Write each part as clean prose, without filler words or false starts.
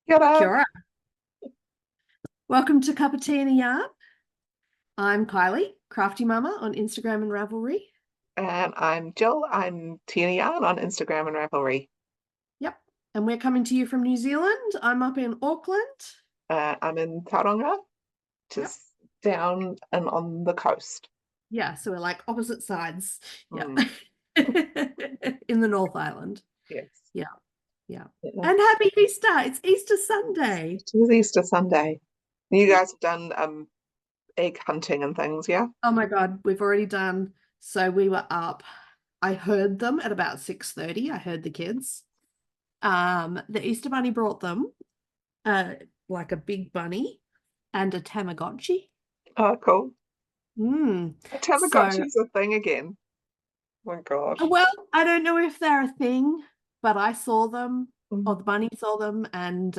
Kia ora. Kia ora. Welcome to Cup of Tea and a Yarn. I'm Kylie, Crafty Mama on Instagram and Ravelry. And I'm Jill. I'm Tina Yarn on Instagram and Ravelry. Yep. And we're coming to you from New Zealand. I'm up in Auckland. I'm in Tauranga, Yep. just down and on the coast. Yeah, so we're like opposite sides. Yeah. Mm, In the North Island. yes. Yeah. Yeah. Yeah. And happy Easter. It's Easter Sunday. It is Easter Sunday. You guys have done egg hunting and things, yeah? Oh my God, we've already done. So we were up. I heard them at about 6:30. I heard the kids. The Easter Bunny brought them uh like a big bunny and a Tamagotchi. Oh, cool. Mm. A So, Tamagotchi's a thing again. Oh my God. well, I don't know if they're a thing, but I saw them, or Mm, the bunny saw them, and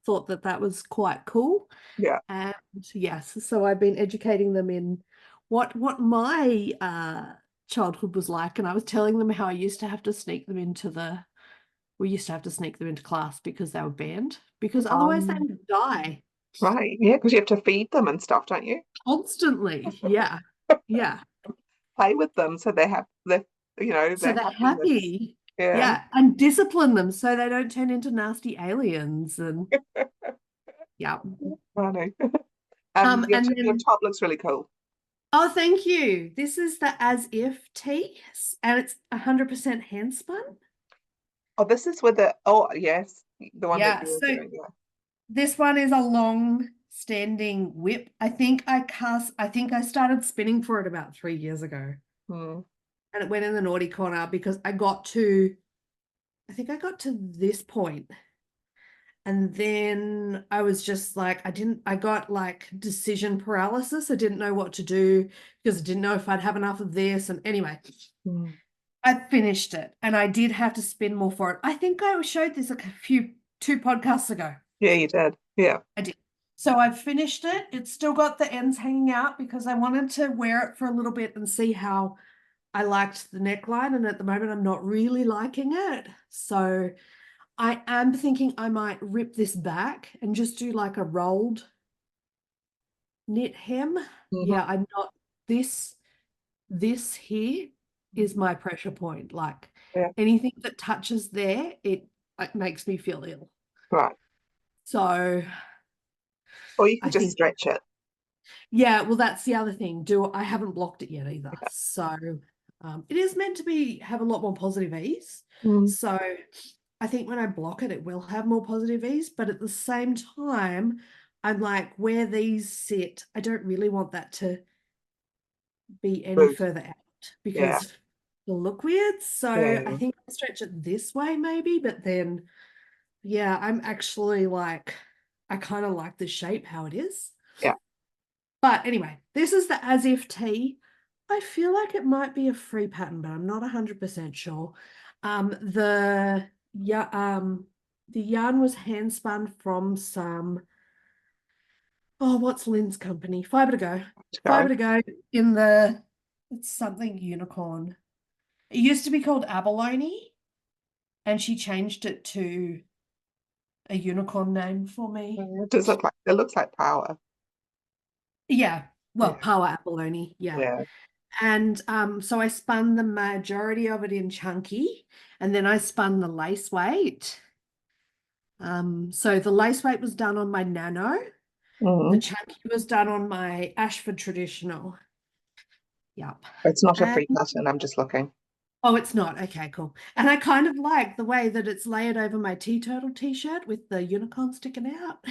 thought that that was quite cool. yeah. And yes, so I've been educating them in what my childhood was like, and I was telling them how I used to have to sneak them into we used to have to sneak them into class because they were banned, because otherwise they Um, would die right. Yeah, because you have to feed them and stuff, don't you? constantly. Yeah, yeah. Play with them so So they're they're happiness. happy. Yeah. Yeah, and discipline them so they don't turn into nasty aliens. And yeah. Funny. Your And your then, top looks really cool. oh, thank you. This is the As If tea, and it's 100% hand spun. Oh, this is with yes, the one that Yeah, you were so doing. Yeah. this one is a long standing whip. I think I started spinning for it about 3 years ago. Hmm. And it went in the naughty corner because I think I got to this point. And then I was just like, I got like decision paralysis. I didn't know what to do because I didn't know if I'd have enough of this. And anyway, Hmm. I finished it and I did have to spin more for it. I think I showed this two podcasts ago. Yeah, you did. Yeah. I did. So I've finished it. It's still got the ends hanging out because I wanted to wear it for a little bit and see how I liked the neckline. And at the moment, I'm not really liking it. So I am thinking I might rip this back and just do like a rolled knit hem. Hmm. Yeah, I'm not this this here is my pressure point. Like Yeah. anything that touches there, it makes me feel ill. Right. So Or you I could just think, stretch it. yeah, well, that's the other thing. I haven't blocked it yet either. So it is meant to have a lot more positive ease. Mm. So I think when I block it, it will have more positive ease. But at the same time, I'm like, where these sit, I don't really want that to be any Good. further out Yeah. because it'll look weird. So I Yeah. think I'll stretch it this way maybe. But then, yeah, I'm actually like, I kind of like the shape how it is. Yeah. But anyway, this is the As If tea. I feel like it might be a free pattern, but I'm not 100% sure. The yeah, the yarn was hand spun from what's Lynn's company? Fiber to Go. To go. Fiber to Go in the it's something unicorn. It used to be called abalone, and she changed it to a unicorn name for me. It does look like it looks like power. Yeah, well, Yeah. Power Abalone, yeah. Yeah. And so I spun the majority of it in chunky, and then I spun the lace weight. So the lace weight was done on my nano, the Mm. chunky was done on my Ashford traditional. Yep. It's not a And free pattern. I'm just looking. oh, it's not. Okay, cool. And I kind of like the way that it's layered over my tea turtle t-shirt with the unicorn sticking out.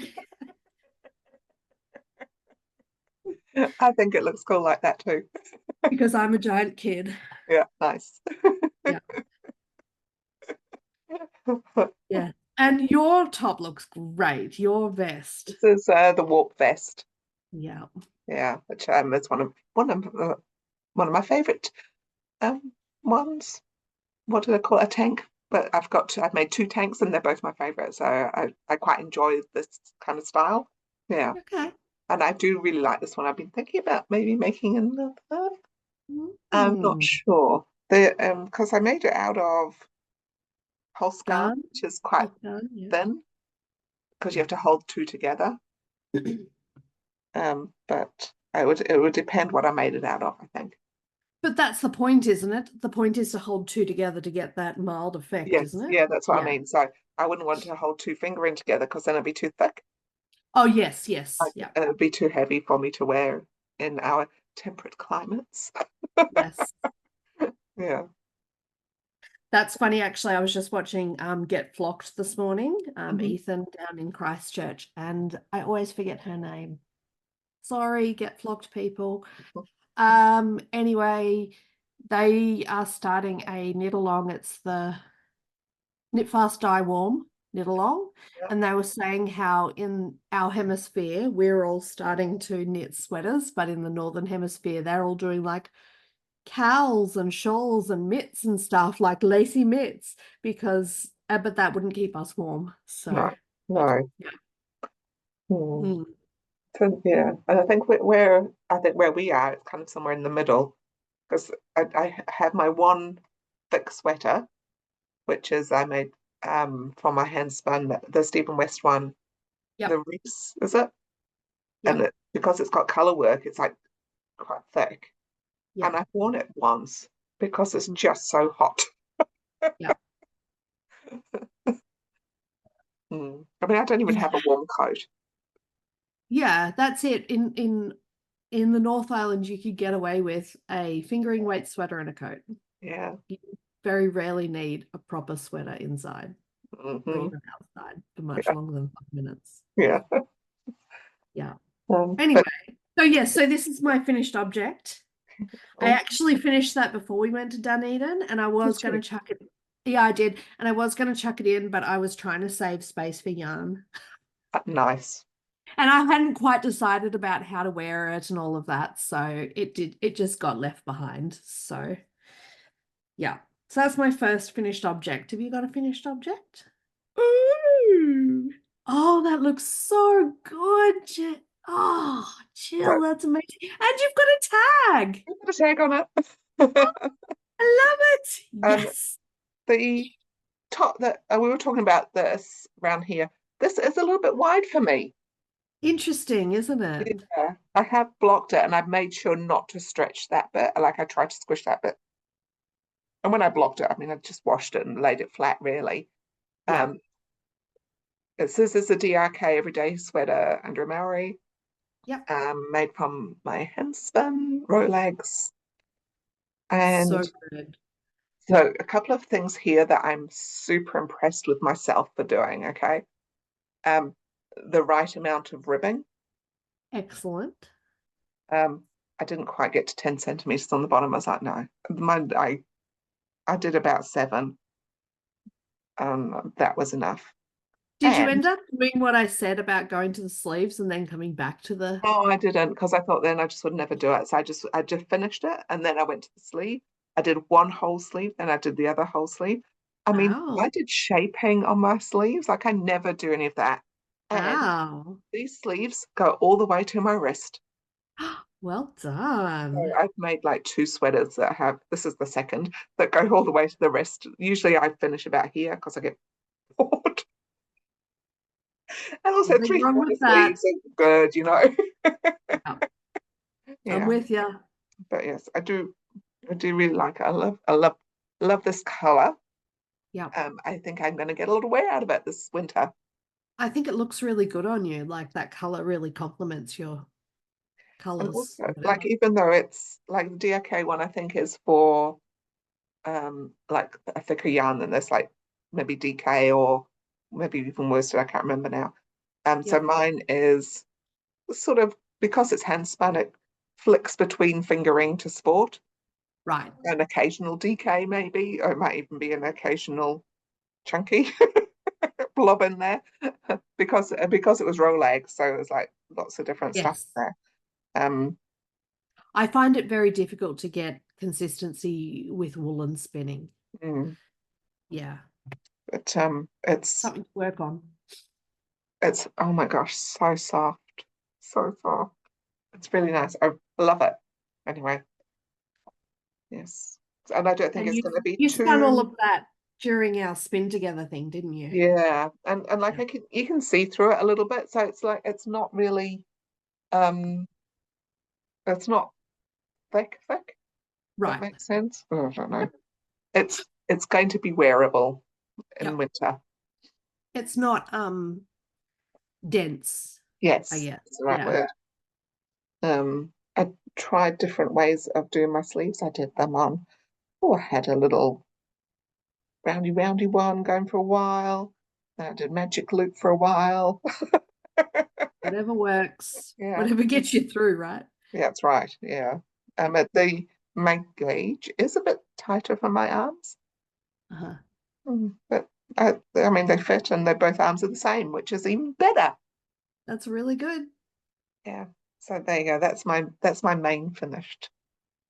I think it looks cool like that too. Because I'm a giant kid. Yeah. Nice. Yeah. Yeah. And your top looks great. Your vest. This is the warp vest. Yeah. Yeah, which is one of my favorite um ones. What do they call it? A tank? But I've made two tanks and they're both my favorite. So I quite enjoy this kind of style. Yeah. Okay. And I do really like this one. I've been thinking about maybe making another. I'm not Mm. sure. The because I made it out of Holskan, Yarn. which is quite Yarn, yeah. thin. because you have to hold two together. But it would depend what I made it out of, I think. But that's the point, isn't it? The point is to hold two together to get that mild effect, Yes, isn't it? yeah, that's what I Yeah. mean. So I wouldn't want to hold two fingering together because then it'd be too thick. Oh, yes, yes. Yeah. And it'd be too heavy for me to wear in our temperate climates. Yes. Yeah. That's funny, actually. I was just watching Get Flocked this morning, Mhm. Ethan down in Christchurch, and I always forget her name. Sorry, Get Flocked people. Anyway, they are starting a knit along. It's the Knit Fast Dye Warm knit along. Yeah. And they were saying how in our hemisphere, we're all starting to knit sweaters, but in the Northern Hemisphere, they're all doing like cowls and shawls and mitts and stuff, like lacy mitts, because but that wouldn't keep us warm. So No, no. yeah. Hmm. Mm. So, yeah, and I think where we are, it's kind of somewhere in the middle because I have my one thick sweater, which is I made from my hand spun the Stephen West one, the Yep. Reese, is it? And Yep. because it's got color work, it's like quite thick. And Yep. I've worn it once because it's just so hot. Yep. I mean, I don't even Yeah. have a warm coat. Yeah, that's it. In the North Island, you could get away with a fingering weight sweater and a coat. Yeah. You very rarely need a proper sweater inside or Hmm. even outside for much Yeah. longer than 5 minutes. Yeah. Yeah. But Anyway, so this is my finished object. I oh, actually finished that before we went to Dunedin, and I was did going you? to chuck it. Yeah, I did. And I was going to chuck it in, but I was trying to save space for yarn. Nice. And I hadn't quite decided about how to wear it and all of that. So it just got left behind. So yeah. So that's my first finished object. Have you got a finished object? Ooh. Oh, that looks so good. Oh, So Jill, that's amazing. And you've got a tag. put a tag on it. I love it. Um, Yes. the top that we were talking about this around here. This is a little bit wide for me. Interesting, isn't it? Yeah, I have blocked it and I've made sure not to stretch that bit. Like I tried to squish that bit. And when I blocked it, I mean, I just washed it and laid it flat, really. Yeah. Um, it says it's a DRK everyday sweater under a Maori, Yep. made from my hand spun Rolex. So And good. so a couple of things here that I'm super impressed with myself for doing, okay? Um, the right amount of ribbing. Excellent. Um, I didn't quite get to 10 centimeters on the bottom. I was like, no, I did about 7. That was enough. Did you And end up doing what I said about going to the sleeves and then coming back to the no, I didn't because I thought then I just would never do it. So I just finished it and then I went to the sleeve. I did one whole sleeve, then I did the other whole sleeve. I mean, Wow. I did shaping on my sleeves. Like I never do any of that. And Wow. these sleeves go all the way to my wrist. Well So done. I've made like 2 sweaters that have, this is the second, that go all the way to the wrist. Usually I finish about here because I get bored. And also Nothing three wrong quarter with that. sleeves are good, you know. Yeah, I'm Yeah. with you. But yes, I do really like it. Love this color. Yeah. I think I'm gonna get a little wear out of it this winter. I think it looks really good on you. Like that color really complements your And colors also or like whatever. even though it's like the DRK one I think is for like a thicker yarn than this, like maybe DK or maybe even worsted, I can't remember now. So Yep. mine is sort of because it's hand spun, it flicks between fingering to sport, Right. an occasional DK maybe, or it might even be an occasional chunky blob in there because it was Rolex, so it was like lots of different stuff Yes. there. Um, I find it very difficult to get consistency with woolen spinning. mm, Yeah. but Something to work on. it's oh my gosh, so soft, so soft. It's really nice. I love it. Anyway, yes, and I don't think And it's going to be you spun all too. of that during our spin together thing, didn't you? Yeah, and like Yeah. you can see through it a little bit, so it's like it's not really um it's not thick. That Right. makes sense. Oh, I don't know. It's going to be wearable in Yep. winter. It's not dense, I Yes, guess. that's the right Yeah. word. I tried different ways of doing my sleeves. I did them on. Oh, I had a little roundy one going for a while. Then I did magic loop for a while. Whatever works, Yeah, whatever gets you through, right? yeah, that's right. Yeah. The my gauge is a bit tighter for my arms. Uh-huh. But I mean, they fit and they both arms are the same, which is even better. That's really good. Yeah. So there you go. That's my main finished.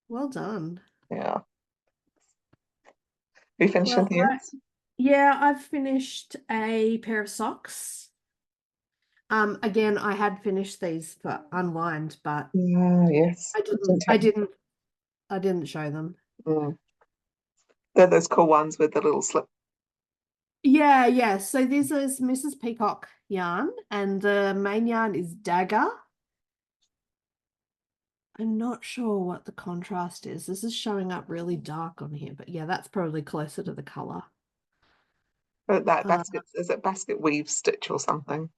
Well done. Yeah. Have you finished Well, anything else? yeah, I've finished a pair of socks. Again, I had finished these for Unwind, but Ah, yes. I It didn't, didn't I take- didn't, I didn't show them. Mm. They're those cool ones with the little slip. Yeah, yeah. So this is Mrs. Peacock yarn, and the main yarn is Dagger. I'm not sure what the contrast is. This is showing up really dark on here, but yeah, that's probably closer to the color. But that Uh, basket, is it basket weave stitch or something?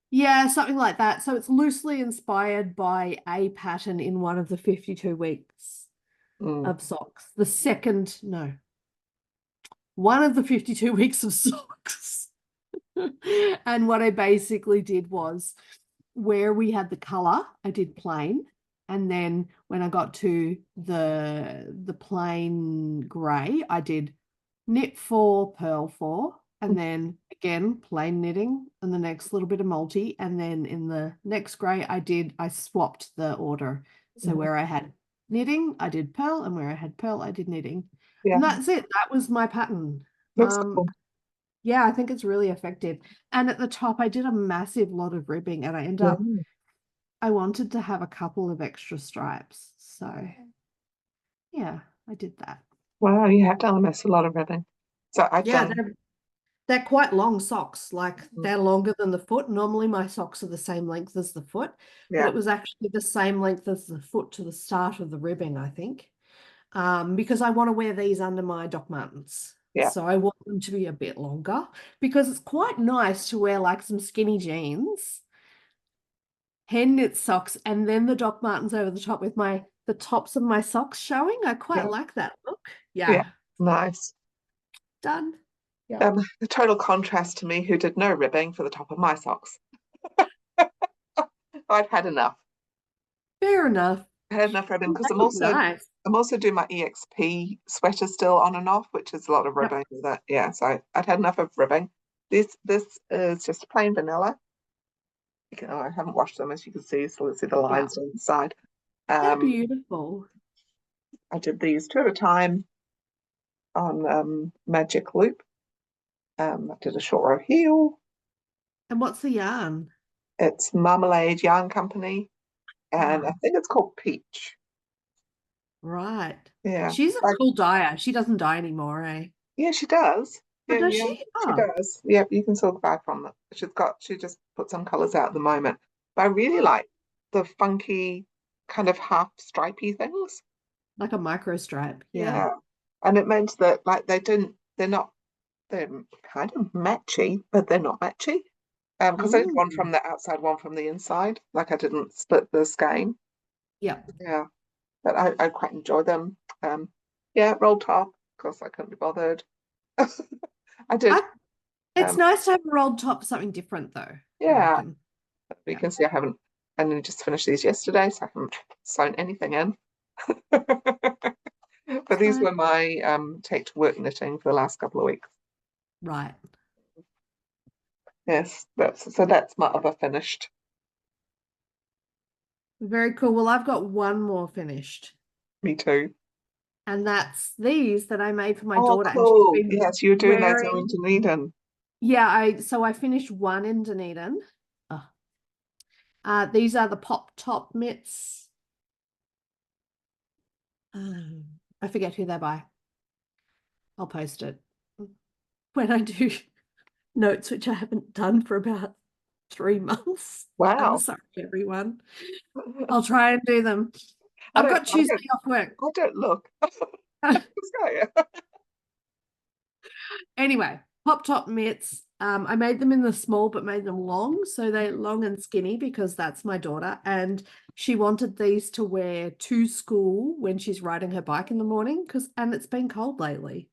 yeah, something like that. So it's loosely inspired by a pattern in one of the 52 weeks Mm. of socks. The second, no, one of the 52 weeks of socks. And what I basically did was where we had the color, I did plain. And then when I got to the plain gray, I did knit 4, purl 4, and then again plain knitting and the next little bit of multi. And then in the next gray, I swapped the order. So Mhm. where I had knitting, I did purl, and where I had purl, I did knitting. Yeah, And that's it. That was my pattern. looks cool. Yeah, I think it's really effective. And at the top, I did a massive lot of ribbing, and Yeah. I wanted to have a couple of extra stripes. So yeah, I did that. Wow, you have done a lot of ribbing. So I've Yeah, done. they're quite long socks. Like Mm. they're longer than the foot. Normally my socks are the same length as the foot, but Yeah, it was actually the same length as the foot to the start of the ribbing, I think. Because I want to wear these under my Doc Martens. yeah, So I want them to be a bit longer because it's quite nice to wear like some skinny jeans, hand knit socks, and then the Doc Martens over the top with the tops of my socks showing. I quite yeah, like that look. yeah. Yeah, Nice. done. Yep. The total contrast to me, who did no ribbing for the top of my socks. I've had enough. Fair enough. I had enough ribbing Well, because they look nice. I'm also doing my EXP sweater still on and off, which is a lot of Yep. ribbing with it. Yeah, so I'd had enough of ribbing. This is just plain vanilla. I haven't washed them, as you can see, so let's see the Yeah. lines down the side. They're Um, beautiful. I did these two at a time on Magic Loop. I did a short row heel. And what's the yarn? It's Marmalade Yarn Company, and I Ah, think it's called Peach. right. Yeah, She's a like cool dyer. She doesn't dye anymore, eh? yeah, she does. Oh, Yeah, does yeah, she? she Oh, does. Yeah, you can still buy from it. She just put some colors out at the moment. But I really oh, like the funky kind of half stripy things. like a micro stripe. Yeah. Yeah. And it meant that like they're kind of matchy, but they're not matchy. Because I did one Mm. from the outside, one from the inside. Like I didn't split the skein. Yeah. Yeah. But I quite enjoy them. Yeah, roll top. Of course I couldn't be bothered. I did. I, it's Um, nice to have a rolled top, something different though, I yeah. reckon. You Yeah. can see I haven't, I only just finished these yesterday, so I haven't sewn anything in. But these Fine. were my take to work knitting for the last couple of weeks. Right. Yes, that's my other finished. Very cool. Well, I've got one more finished, Me too. and that's these that I made for my Oh, daughter, and she's cool. been Yes, you're doing those in wearing. Dunedin. Yeah, I finished one in Dunedin. Oh. These are the pop top mitts. I forget who they're by. I'll post it. when I do notes, which I haven't done for about 3 months. I'm Wow. sorry, everyone. I'll try and do them. I I've don't, got Tuesday off work. I don't look. So, Anyway, pop top mitts. I made them in the small, but made them long. So they're long and skinny because that's my daughter. And she wanted these to wear to school when she's riding her bike in the morning and it's been cold lately.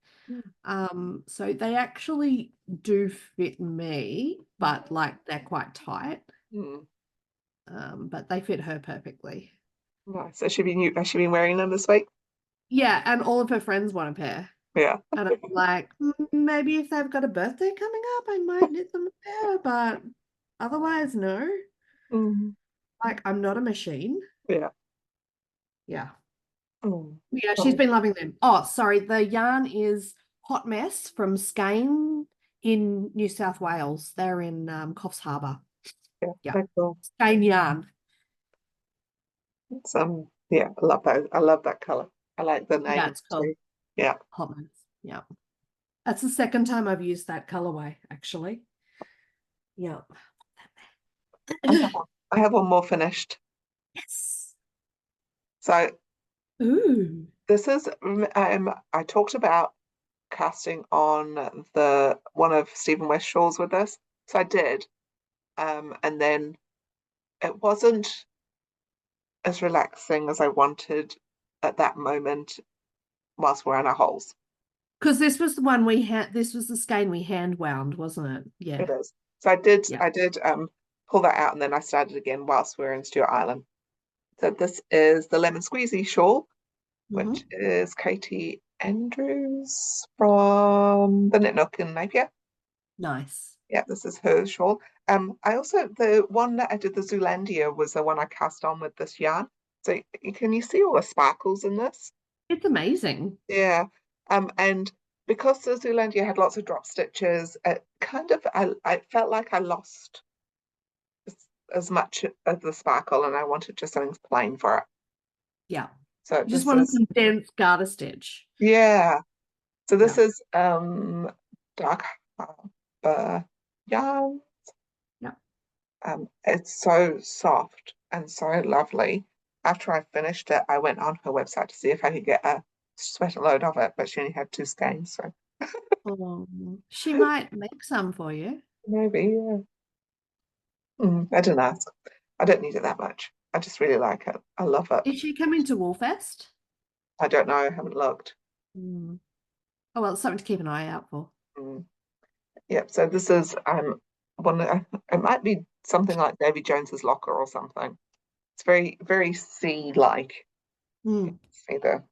So they actually do fit me, but like they're quite tight. Mm, But they fit her perfectly. nice. Has she been wearing them this week? Yeah, and all of her friends want a pair. Yeah. And I'm like, maybe if they've got a birthday coming up, I might knit them a pair, but otherwise, no. Mm, Like, I'm not a machine. yeah. Yeah. Mm. Yeah, she's Oh, been loving them. Oh, sorry. The yarn is Hot Mess from Skane in New South Wales. They're in Coffs Harbour. yeah. Yeah. Very cool. Skane yarn. It's, yeah, I love those. I love that color. I like the Yeah, name it's cool. too. Yeah. Hot Mess. Yeah. That's the second time I've used that colorway, actually. Yeah. I have one more finished. Yes. So Ooh. this is I talked about casting on the one of Stephen West Shaw's with us. So I did. And then it wasn't as relaxing as I wanted at that moment whilst we're in our holes. Because this was the one we had, this was the skein we hand wound, wasn't it? It Yeah. is. So I did Yeah. pull that out and then I started again whilst we we're in Stewart Island. So this is the Lemon Squeezy shawl, Mm-hmm. which is Katie Andrews from the Knit Nook in Napier. Nice. Yeah, this is her shawl. I also the one that I did the Zoolandia was the one I cast on with this yarn. So can you see all the sparkles in this? It's amazing. Yeah. And because the Zoolandia had lots of drop stitches, it kind of I felt like I lost as much of the sparkle and I wanted just something plain for it. Yeah. So You just this want a is condensed garter stitch. yeah. So this Yeah. is Dark Harbour yarn. Yeah. It's so soft and so lovely. After I finished it, I went on her website to see if I could get a sweater load of it, but she only had 2 skeins, so Oh, she might make some for you. maybe, yeah. I didn't ask. I don't need it that much. I just really like it. I love it. Is she coming to Woolfest? I don't know. I haven't looked. Mm. Oh, well, it's something to keep an eye out for. Mm. Yep. So this is one. It might be something like Davy Jones's Locker or something. It's very very sea like. Mm. See the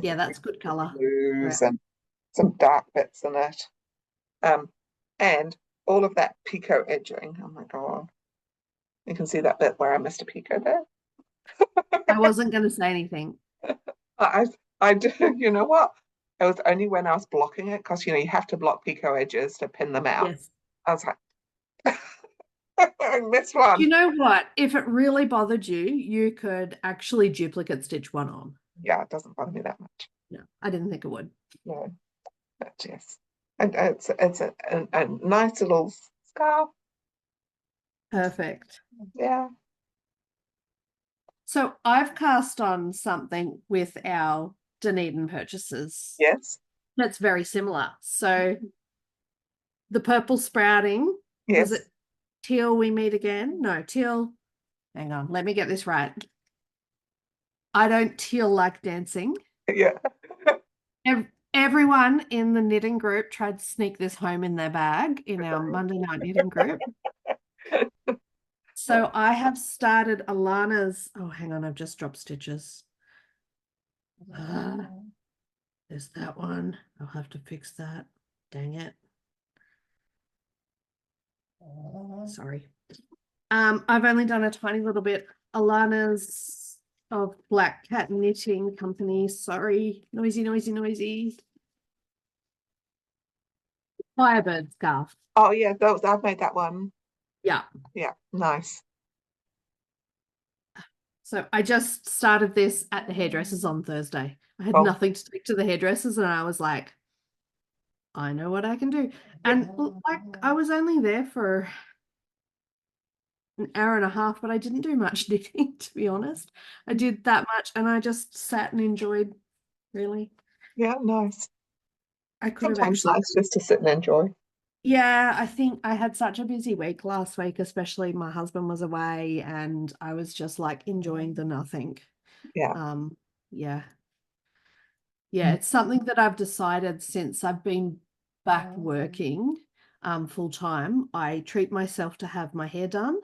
Yeah, that's good color. blues Yeah. and some dark bits in it. And all of that picot edging. Oh my God. You can see that bit where I missed a picot there. I wasn't going to say anything. I I do, you know what? It was only when I was blocking it, because you have to block picot edges to pin them out. Yes. I was like, I missed You one. know what? If it really bothered you, you could actually duplicate stitch one on. Yeah, it doesn't bother me that much. No, I didn't think it would. No, but yes. And it's a nice little scarf. Perfect. Yeah. So I've cast on something with our Dunedin purchases Yes. that's very similar. So the purple sprouting, was Yes. it teal we meet again? No, teal. Hang on, let me get this right. I don't teal like dancing. Yeah. Everyone in the knitting group tried to sneak this home in their bag in our Monday night knitting group. So I have started Alana's. Oh, hang on, I've just dropped stitches. There's that one. I'll have to fix that. Dang it. Sorry. I've only done a tiny little bit. Alana's of Black Cat Knitting Company. Sorry. Noisy, noisy, noisy. Firebird scarf. Oh yeah, those I've made that one. Yeah. Yeah, nice. So I just started this at the hairdressers on Thursday. I had Oh, nothing to speak to the hairdressers, and I was like, I know what I can do. And like I was only there for an hour and a half, but I didn't do much knitting, to be honest. I did that much and I just sat and enjoyed, really. Yeah, nice. I could have Sometimes actually, nice just to sit and enjoy. yeah, I think I had such a busy week last week, especially my husband was away and I was just like enjoying the nothing. Yeah. Um, yeah. Yeah, it's something that I've decided since I've been back working full time. I treat myself to have my hair done,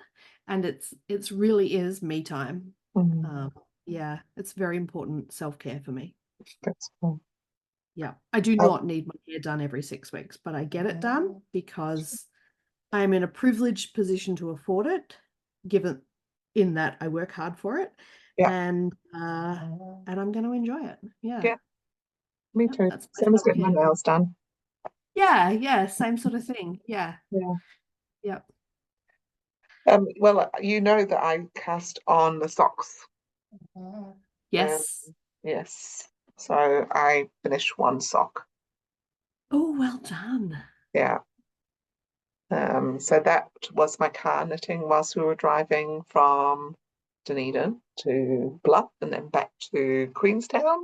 and it's really is me time. Mm, Um, yeah, it's very important self-care for me. that's cool. Yeah, I do Oh, not need my hair done every 6 weeks, but I get it done because I'm in a privileged position to afford it, given in that I work hard for it, yeah, and I'm going to enjoy it. Yeah, yeah, me yeah, too. that's my Same as getting my self-care. nails done. Yeah, yeah, same sort of thing. Yeah, Yeah. yeah. Well, you know that I cast on the socks. Um, Yes. yes. So I finished one sock. Oh, well done. Yeah. So that was my car knitting whilst we were driving from Dunedin to Bluff and then back to Queenstown.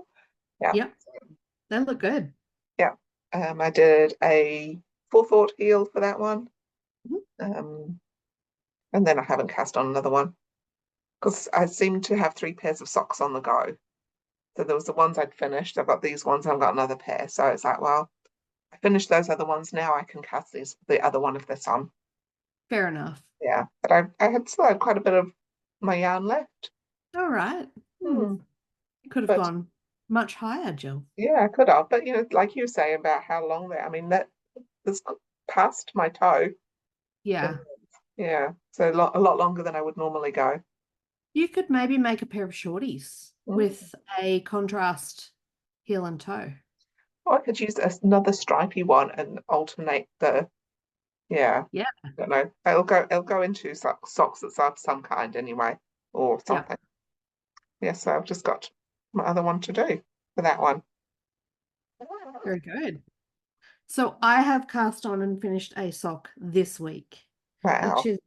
Yeah. Yep, they look good. Yeah. I did a forethought heel for that one. Mhm. Um, and then I haven't cast on another one because I seem to have three pairs of socks on the go. So there was the ones I'd finished. I've got these ones. I've got another pair. So it's like, well, I finished those other ones. Now I can cast the other one if there's some. Fair enough. Yeah, but I had still had quite a bit of my yarn left. All right. Hmm. You could have But gone much higher, Jill. yeah, I could have. But like you say about how long I mean, that was past my toe. And, Yeah. yeah, so a lot longer than I would normally go. You could maybe make a pair of shorties Mm. with a contrast heel and toe. Or I could use another stripy one and alternate the. Yeah, Yeah. I don't know. It'll go into socks that's of some kind anyway, or Yeah. something. Yeah, so I've just got my other one to do for that one. Very good. So I have cast on and finished a sock this week, which Wow. is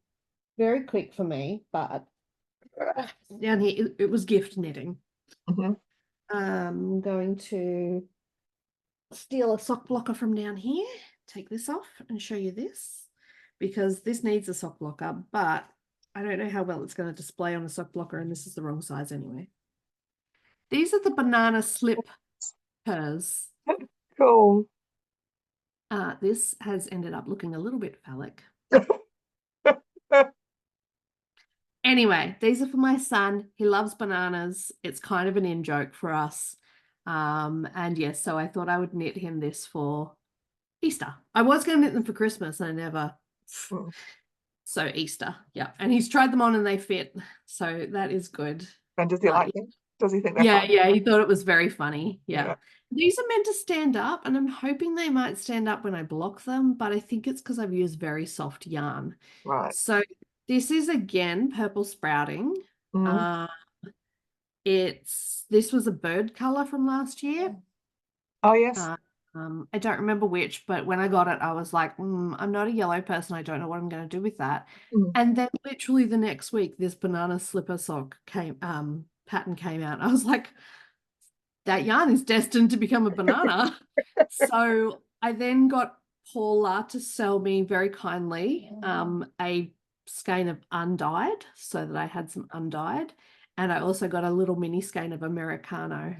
very quick for me, but down here it was gift knitting. Hmm. I'm going to steal a sock blocker from down here, take this off and show you this because this needs a sock blocker, but I don't know how well it's going to display on a sock blocker and this is the wrong size anyway. These are the banana slip purrs. Cool. This has ended up looking a little bit phallic. Anyway, these are for my son. He loves bananas. It's kind of an in joke for us. And yes, so I thought I would knit him this for Easter. I was going to knit them for Christmas and I never. Mm. So Easter, yeah. And he's tried them on and they fit. So that is good. And does he Uh, like them? Does he think they're yeah, fun? yeah, he thought it was very funny. Yeah. Yeah. These are meant to stand up, and I'm hoping they might stand up when I block them, but I think it's because I've used very soft yarn. Right. So this is again purple sprouting. Mm. Uh, this was a bird color from last year. Oh, yes. I don't remember which, but when I got it, I was like, I'm not a yellow person. I don't know what I'm going to do with that. Mm. And then literally the next week, this banana slipper sock pattern came out. I was like, that yarn is destined to become a banana. So I then got Paula to sell me very kindly a skein of undyed so that I had some undyed. And I also got a little mini skein of Americano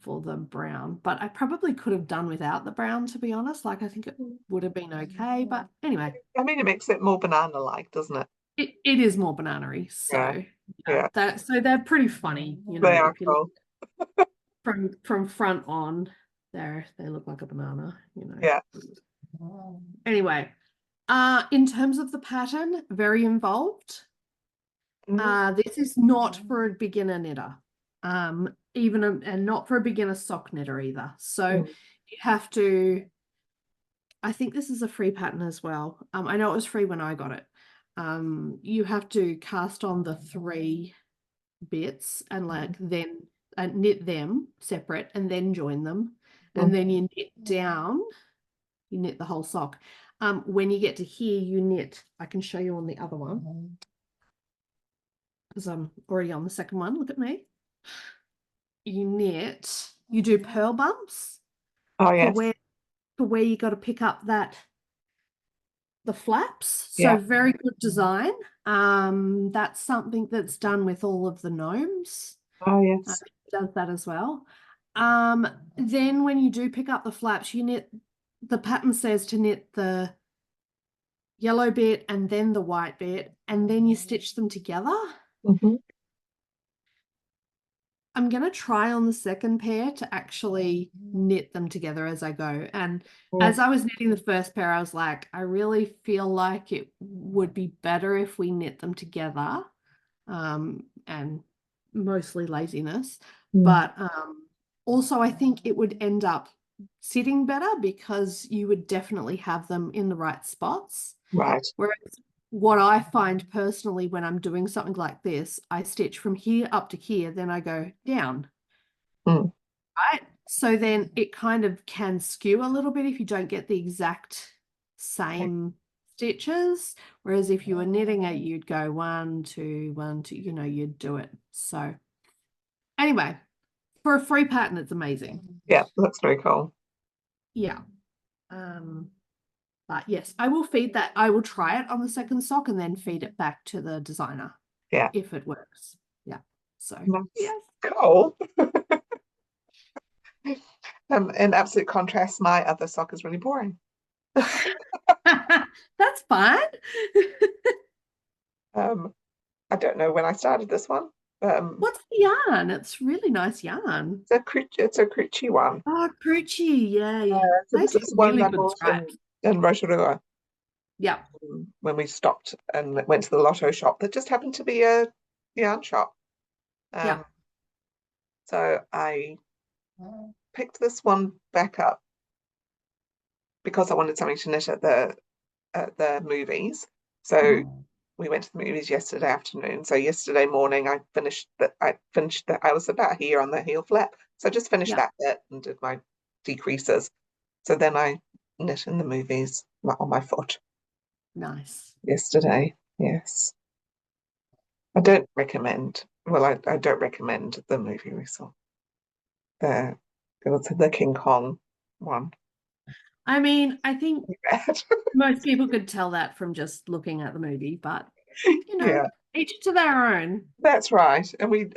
for the brown. But I probably could have done without the brown, to be honest. Like I think it would have been okay. But anyway, I mean, it makes it more banana-like, doesn't it? it is more banana-y. Yeah. So Yeah. so they're pretty funny, They are if you look cool. from front on, they look like a banana, Yeah. Anyway, in terms of the pattern, very involved. Mm. This is not for a beginner knitter, and not for a beginner sock knitter either. So Mm. you have to. I think this is a free pattern as well. I know it was free when I got it. You have to cast on the 3 bits and then knit them separate and then join them. and then you knit down, you knit the whole sock. When you get to here, you knit, I can show you on the other one, because I'm already on the second one. Look at me. You knit, you do purl bumps Oh, for yes. where you got to pick up the flaps. So Yeah. very good design. That's something that's done with all of the gnomes. Oh, yes. It does that as well. Then when you do pick up the flaps, you knit, the pattern says to knit the yellow bit and then the white bit, and then you stitch them together. Mm-hmm. I'm going to try on the second pair to actually knit them together as I go. And as I was knitting the first pair, I was like, I really feel like it would be better if we knit them together. And mostly laziness. But also I think it would end up sitting better because you would definitely have them in the right spots. Right. Whereas what I find personally when I'm doing something like this, I stitch from here up to here, then I go down. Right? So then it kind of can skew a little bit if you don't get the exact same stitches. Whereas if you were knitting it, you'd go 1, 2, 1, 2, you'd do it. So anyway, for a free pattern, it's amazing. Yeah, that's very cool. Yeah. But yes, I will feed that. I will try it on the second sock and then feed it back to the designer. Yeah. If it works. Yeah. So yes. Cool. In absolute contrast, my other sock is really boring. That's fine. I don't know when I started this one. What's the yarn? It's really nice yarn. It's a Cruchy one. Oh, Cruchy, yeah. So They this do is one really I good bought stripes. in Rotorua. Yeah. When we stopped and went to the Lotto shop, that just happened to be a yarn shop. Yeah. So I picked this one back up because I wanted something to knit at the movies. So we went to the movies yesterday afternoon. So yesterday morning I finished that. I was about here on the heel flap. So I just finished that bit and did my decreases. So then I knit in the movies on my foot. Nice. Yesterday, yes. I don't recommend. Well, I don't recommend the movie we saw. The King Kong one. I mean, I think Bad. most people could tell that from just looking at the movie, but Yeah, each to their own. that's right. And we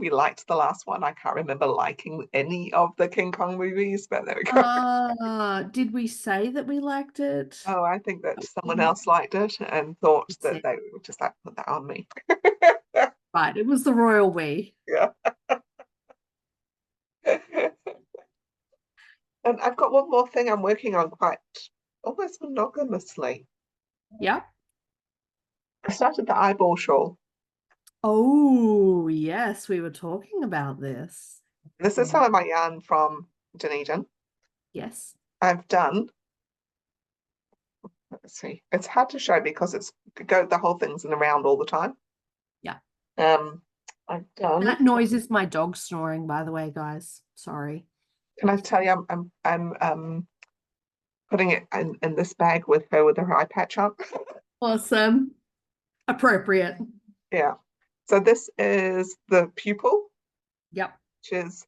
liked the last one. I can't remember liking any of the King Kong movies, but there we go. Did we say that we liked it? Oh, I think that someone else liked it and thought that they would just like put that on me. Right, it was the royal we. Yeah. And I've got one more thing I'm working on quite almost monogamously. Yeah. I started the eyeball shawl. Oh, yes, we were talking about this. This is some of my yarn from Dunedin. Yes. I've done, let's see, it's hard to show because the whole thing's in a round all the time. Yeah. I've done. That noise is my dog snoring, by the way, guys. Sorry. Can I tell you, I'm putting it in this bag with her eye patch on. Awesome. Appropriate. Yeah. So this is the pupil. Yep. Which is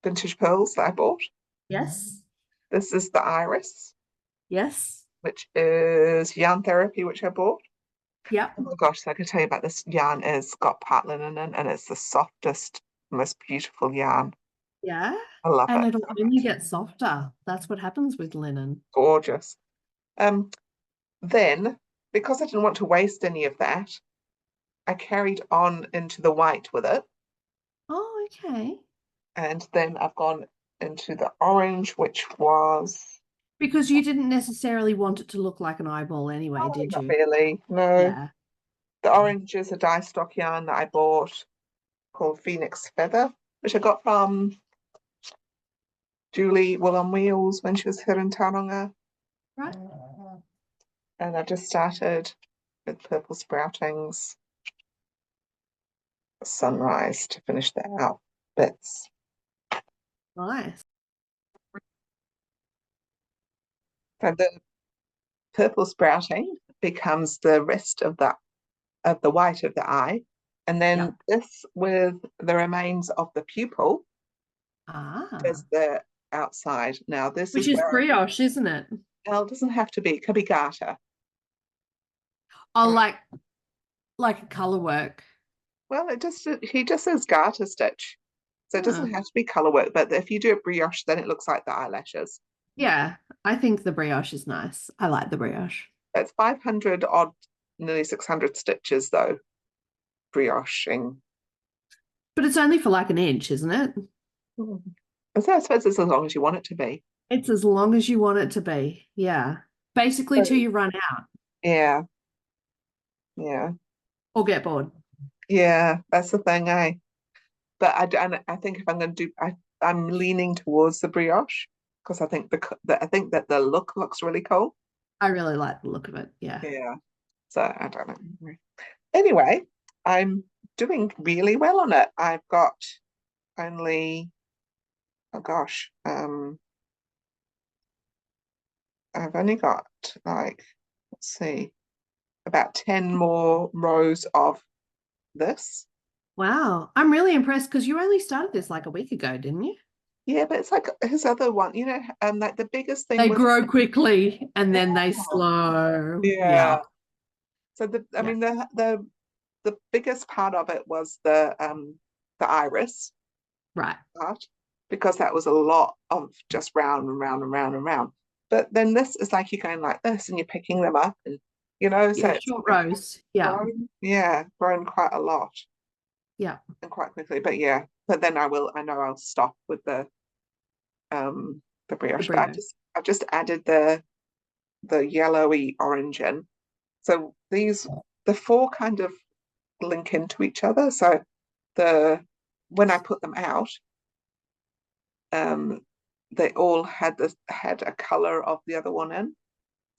vintage pearls that I bought. Yes. This is the iris. Yes. Which is yarn therapy, which I bought. Yep. Oh my gosh, so I can tell you about this yarn. It's got part linen in, and it's the softest, most beautiful yarn. Yeah. I love and it. it'll only get softer. That's what happens with linen. Gorgeous. Then, because I didn't want to waste any of that, I carried on into the white with it. Oh, okay. And then I've gone into the orange, which was... Because you didn't necessarily want it to look like an eyeball anyway, did Not you? really, no. Yeah. The orange is a dye stock yarn that I bought called Phoenix Feather, which I got from Julie Wool on Wheels when she was here in Tauranga. Right. And I just started with Purple Sproutings, Sunrise to finish the out bits. Nice. So the purple sprouting becomes the rest of the white of the eye. And Yeah. then this with the remains of the pupil Ah, does the outside. Now this which is is where brioche, isn't it? it doesn't have to be, it could be garter. Oh, like a color work. Well, he just says garter stitch. So it Huh. doesn't have to be color work, but if you do a brioche, then it looks like the eyelashes. Yeah, I think the brioche is nice. I like the brioche. It's 500 odd, nearly 600 stitches though, brioching. But it's only for like an inch, isn't it? Hmm. So I suppose it's as long as you want it to be. It's as long as you want it to be. Yeah. Basically So, till you run out yeah, yeah, or get bored. yeah. That's the thing, eh? But and I think if I'm going to do, I'm leaning towards the brioche because I think I think that the look looks really cool. I really like the look of it. Yeah. Yeah. So I don't know. Anyway, I'm doing really well on it. I've got only, oh gosh, I've only got like, let's see, about 10 more rows of this. Wow. I'm really impressed because you only started this like a week ago, didn't you? Yeah, but it's like his other one, like the biggest thing They was, grow quickly and then they yeah, slow. yeah. Yeah. So I Yeah. mean, the biggest part of it was the iris Right. part because that was a lot of just round and round and round and round. But then this is like you're going like this and you're picking them up and so Yeah. it's Short rows. Yeah. grown quite a lot Yeah. and quite quickly. But yeah, but then I know I'll stop with the The brioche. But brioche. I've just added the yellowy orange in. So the four kind of link into each other. So the when I put them out, um, they all had a color of the other one in.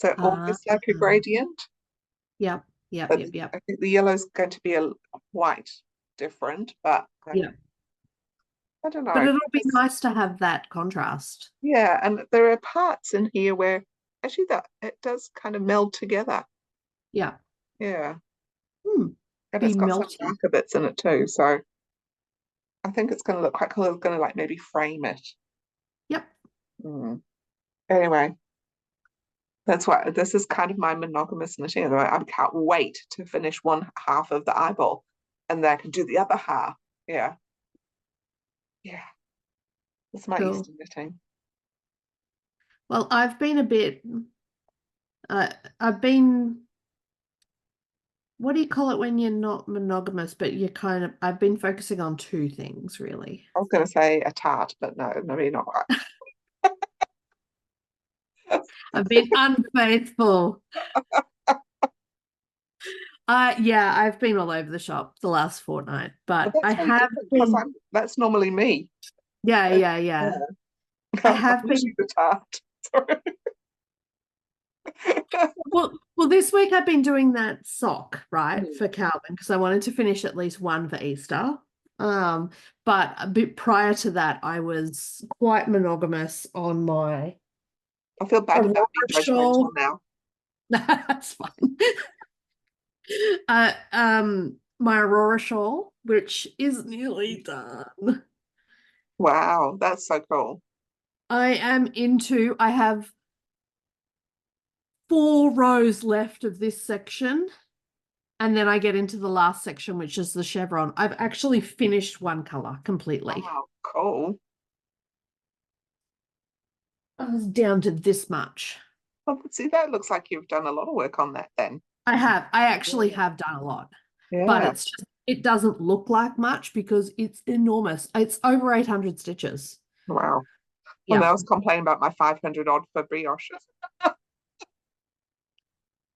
So Ah, almost like a gradient, yep. Yep. but Yep. Yep. I think the yellow is going to be a white different, but Yeah. I don't But know. it'll be nice to have that contrast. Yeah, and there are parts in here where actually that it does kind of meld together. Yeah. Yeah, Hmm. and Be it's got some melty. darker bits in it too. So I think it's going to look quite cool. It's going to like maybe frame it. Yep. Mm. Anyway, that's why this is kind of my monogamous knitting. I can't wait to finish one half of the eyeball, and then I can do the other half. Yeah, yeah. That's my Cool. Easter knitting. Well, uh, I've been, what do you call it when you're not monogamous, but I've been focusing on two things really. I was going to say a tart, but no, maybe not quite. I've been unfaithful. Yeah, I've been all over the shop the last fortnight, But but I that's very have different because been, that's normally me. yeah, Uh, yeah, yeah. Yeah, I I'm have usually been, the tart. Sorry. well, this week I've been doing that sock, right, Mm. for Calvin, because I wanted to finish at least one for Easter. Um, but a bit prior to that, I was quite monogamous on my I feel bad Aurora about being judgmental shawl. now. That's fine. My Aurora shawl, which is nearly done. Wow, that's so cool. I have 4 rows left of this section, and then I get into the last section, which is the chevron. I've actually finished one color completely. Wow, cool. I was down to this much. Well, see, that looks like you've done a lot of work on that then. I actually Yeah. have done a lot, but Yeah. it doesn't look like much because it's enormous. It's over 800 stitches. Wow. Well, Yeah. now I was complaining about my 500 odd for brioche.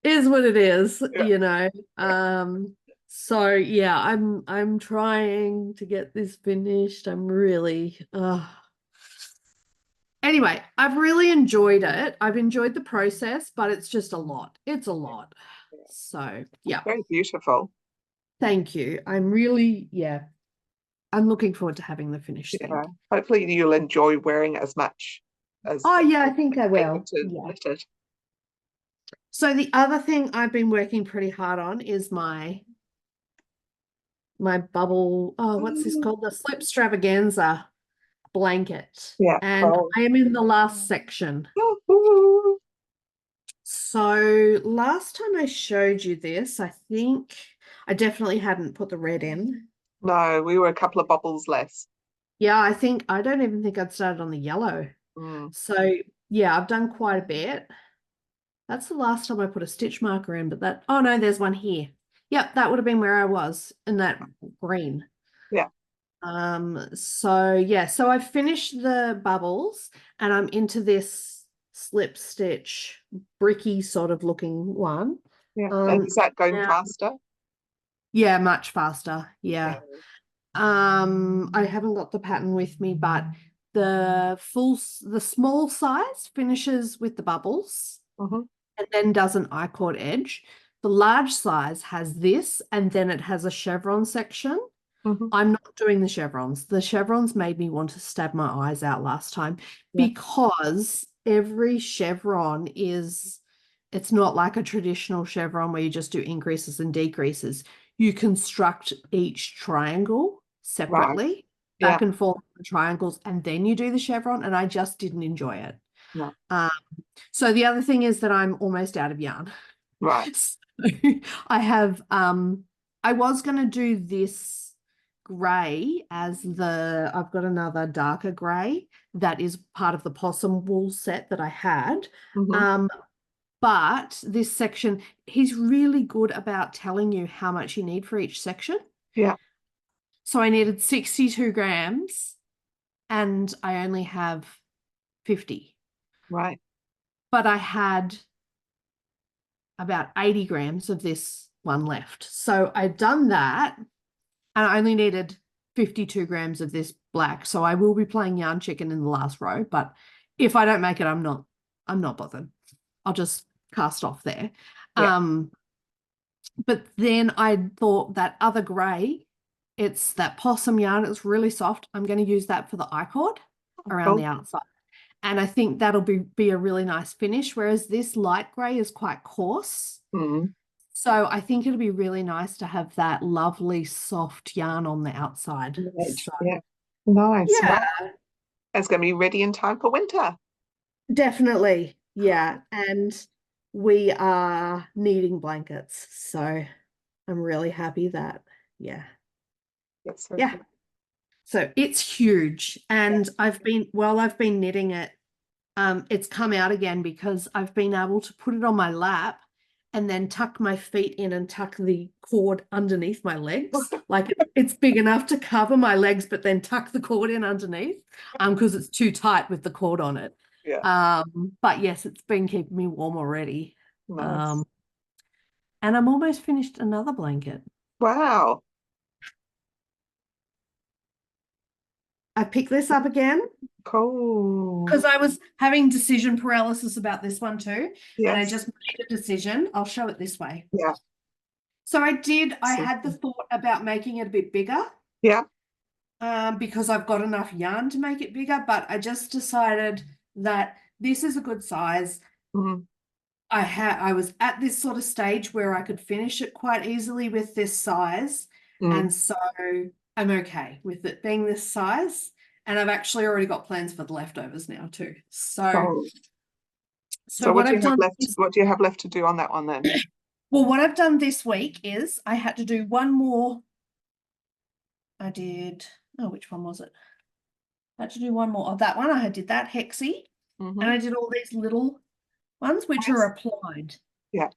Is what it is, Yeah. So yeah, I'm trying to get this finished. I'm really Anyway, I've really enjoyed it. I've enjoyed the process, but it's just a lot. It's a lot. So, yeah. Very beautiful. Thank you. I'm really, yeah. I'm looking forward to having the finished thing. Yeah. Hopefully you'll enjoy wearing it as much as Oh yeah, I think I able will. to Yeah. knit it. So the other thing I've been working pretty hard on is my bubble, oh, what's this called? The Slip Stravaganza blanket. Yeah. And Oh. I am in the last section. Woohoo. So last time I showed you this, I think I definitely hadn't put the red in. No, we were a couple of bubbles less. Yeah, I don't even think I'd started on the yellow. Mm. So yeah, I've done quite a bit. That's the last time I put a stitch marker in, but oh no, there's one here. Yep, that would have been where I was in that green. Yeah. So yeah, so I've finished the bubbles and I'm into this slip stitch bricky sort of looking one. Yeah. And is that going now- faster? Yeah, much faster. Yeah. Yeah. I haven't got the pattern with me, but the small size finishes with the bubbles Mhm. and then does an I-cord edge. The large size has this, and then it has a chevron section. Mhm. I'm not doing the chevrons. The chevrons made me want to stab my eyes out last time Yeah. because every chevron it's not like a traditional chevron where you just do increases and decreases. You construct each triangle separately, Yeah. back and forth triangles, and then you do the chevron, and I just didn't enjoy it. No. So the other thing is that I'm almost out of yarn. Right. So I have I was going to do this grey as I've got another darker grey that is part of the possum wool set that I had. Mhm. But this section, he's really good about telling you how much you need for each section. Yeah. So I needed 62 grams and I only have 50. Right. But I had about 80 grams of this one left. So I'd done that and I only needed 52 grams of this black. So I will be playing yarn chicken in the last row, but if I don't make it, I'm not bothered. I'll just cast off there. Yeah. But then I thought that other grey, it's that possum yarn, it's really soft. I'm going to use that for the I-cord around the outside. And I think that'll be a really nice finish, whereas this light grey is quite coarse. Mm. So I think it'll be really nice to have that lovely soft yarn on the outside. Right. So, Yeah. Nice. yeah, Wow. It's going to be ready in time for winter. definitely. Yeah. And we are needing blankets. So I'm really happy that, yeah. That's so Yeah. good. So it's huge. And I've been knitting it, it's come out again because I've been able to put it on my lap and then tuck my feet in and tuck the cord underneath my legs. Like it's big enough to cover my legs, but then tuck the cord in underneath because it's too tight with the cord on it. Yeah. But yes, it's been keeping me warm already. Nice. And I'm almost finished another blanket. Wow. I picked this up again Cool. because I was having decision paralysis about this one too. And I Yes. just made a decision. I'll show it this way. Yeah. So I had the thought about making it a bit bigger. Yeah. Because I've got enough yarn to make it bigger, but I just decided that this is a good size. Mhm. I was at this sort of stage where I could finish it quite easily with this size. Mm. And so I'm okay with it being this size. And I've actually already got plans for the leftovers now too. So, Oh. so what what do you I've have done left? What do you have left to do on that one then? well, what I've done this week is I had to do one more. Which one was it? I had to do one more. Oh, that one. I did that hexie. Mhm. And I did all these little ones which are applied. Yeah.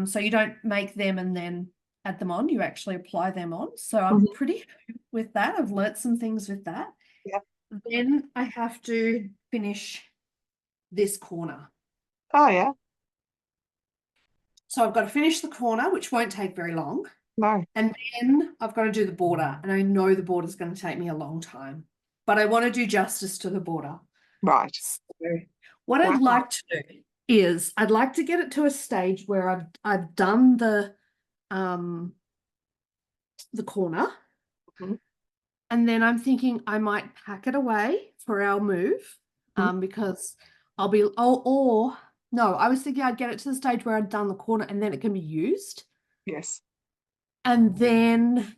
So you don't make them and then add them on. You actually apply them on. So I'm Mhm. pretty happy with that. I've learnt some things with that. Yeah. Then I have to finish this corner. Oh yeah. So I've got to finish the corner, which won't take very long. No. And then I've got to do the border. And I know the border is going to take me a long time. But I want to do justice to the border. Right. So what I'd like to do is I'd like to get it to a stage where I've done the corner. Mhm. And then I'm thinking I might pack it away for our move, because I'll be, or no, I was thinking I'd get it to the stage where I'd done the corner and then it can be used. Yes. And then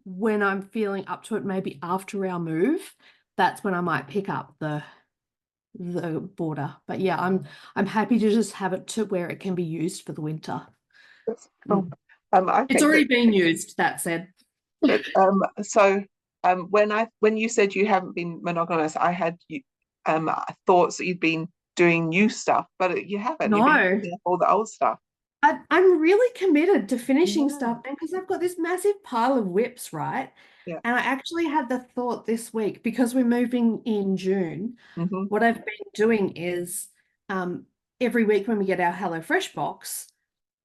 when I'm feeling up to it, maybe after our move, that's when I might pick up the border. But yeah, I'm happy to just have it to where it can be used for the winter. That's cool. I It's think already that been used, that said. But when you said you haven't been monogamous, I had thoughts that you'd been doing new stuff, but you haven't. You've been No. doing all the old stuff. I'm really committed to finishing Yeah. stuff, and because I've got this massive pile of whips, right? Yeah. And I actually had the thought this week, because we're moving in June, Hmm. what I've been doing is um, every week when we get our HelloFresh box,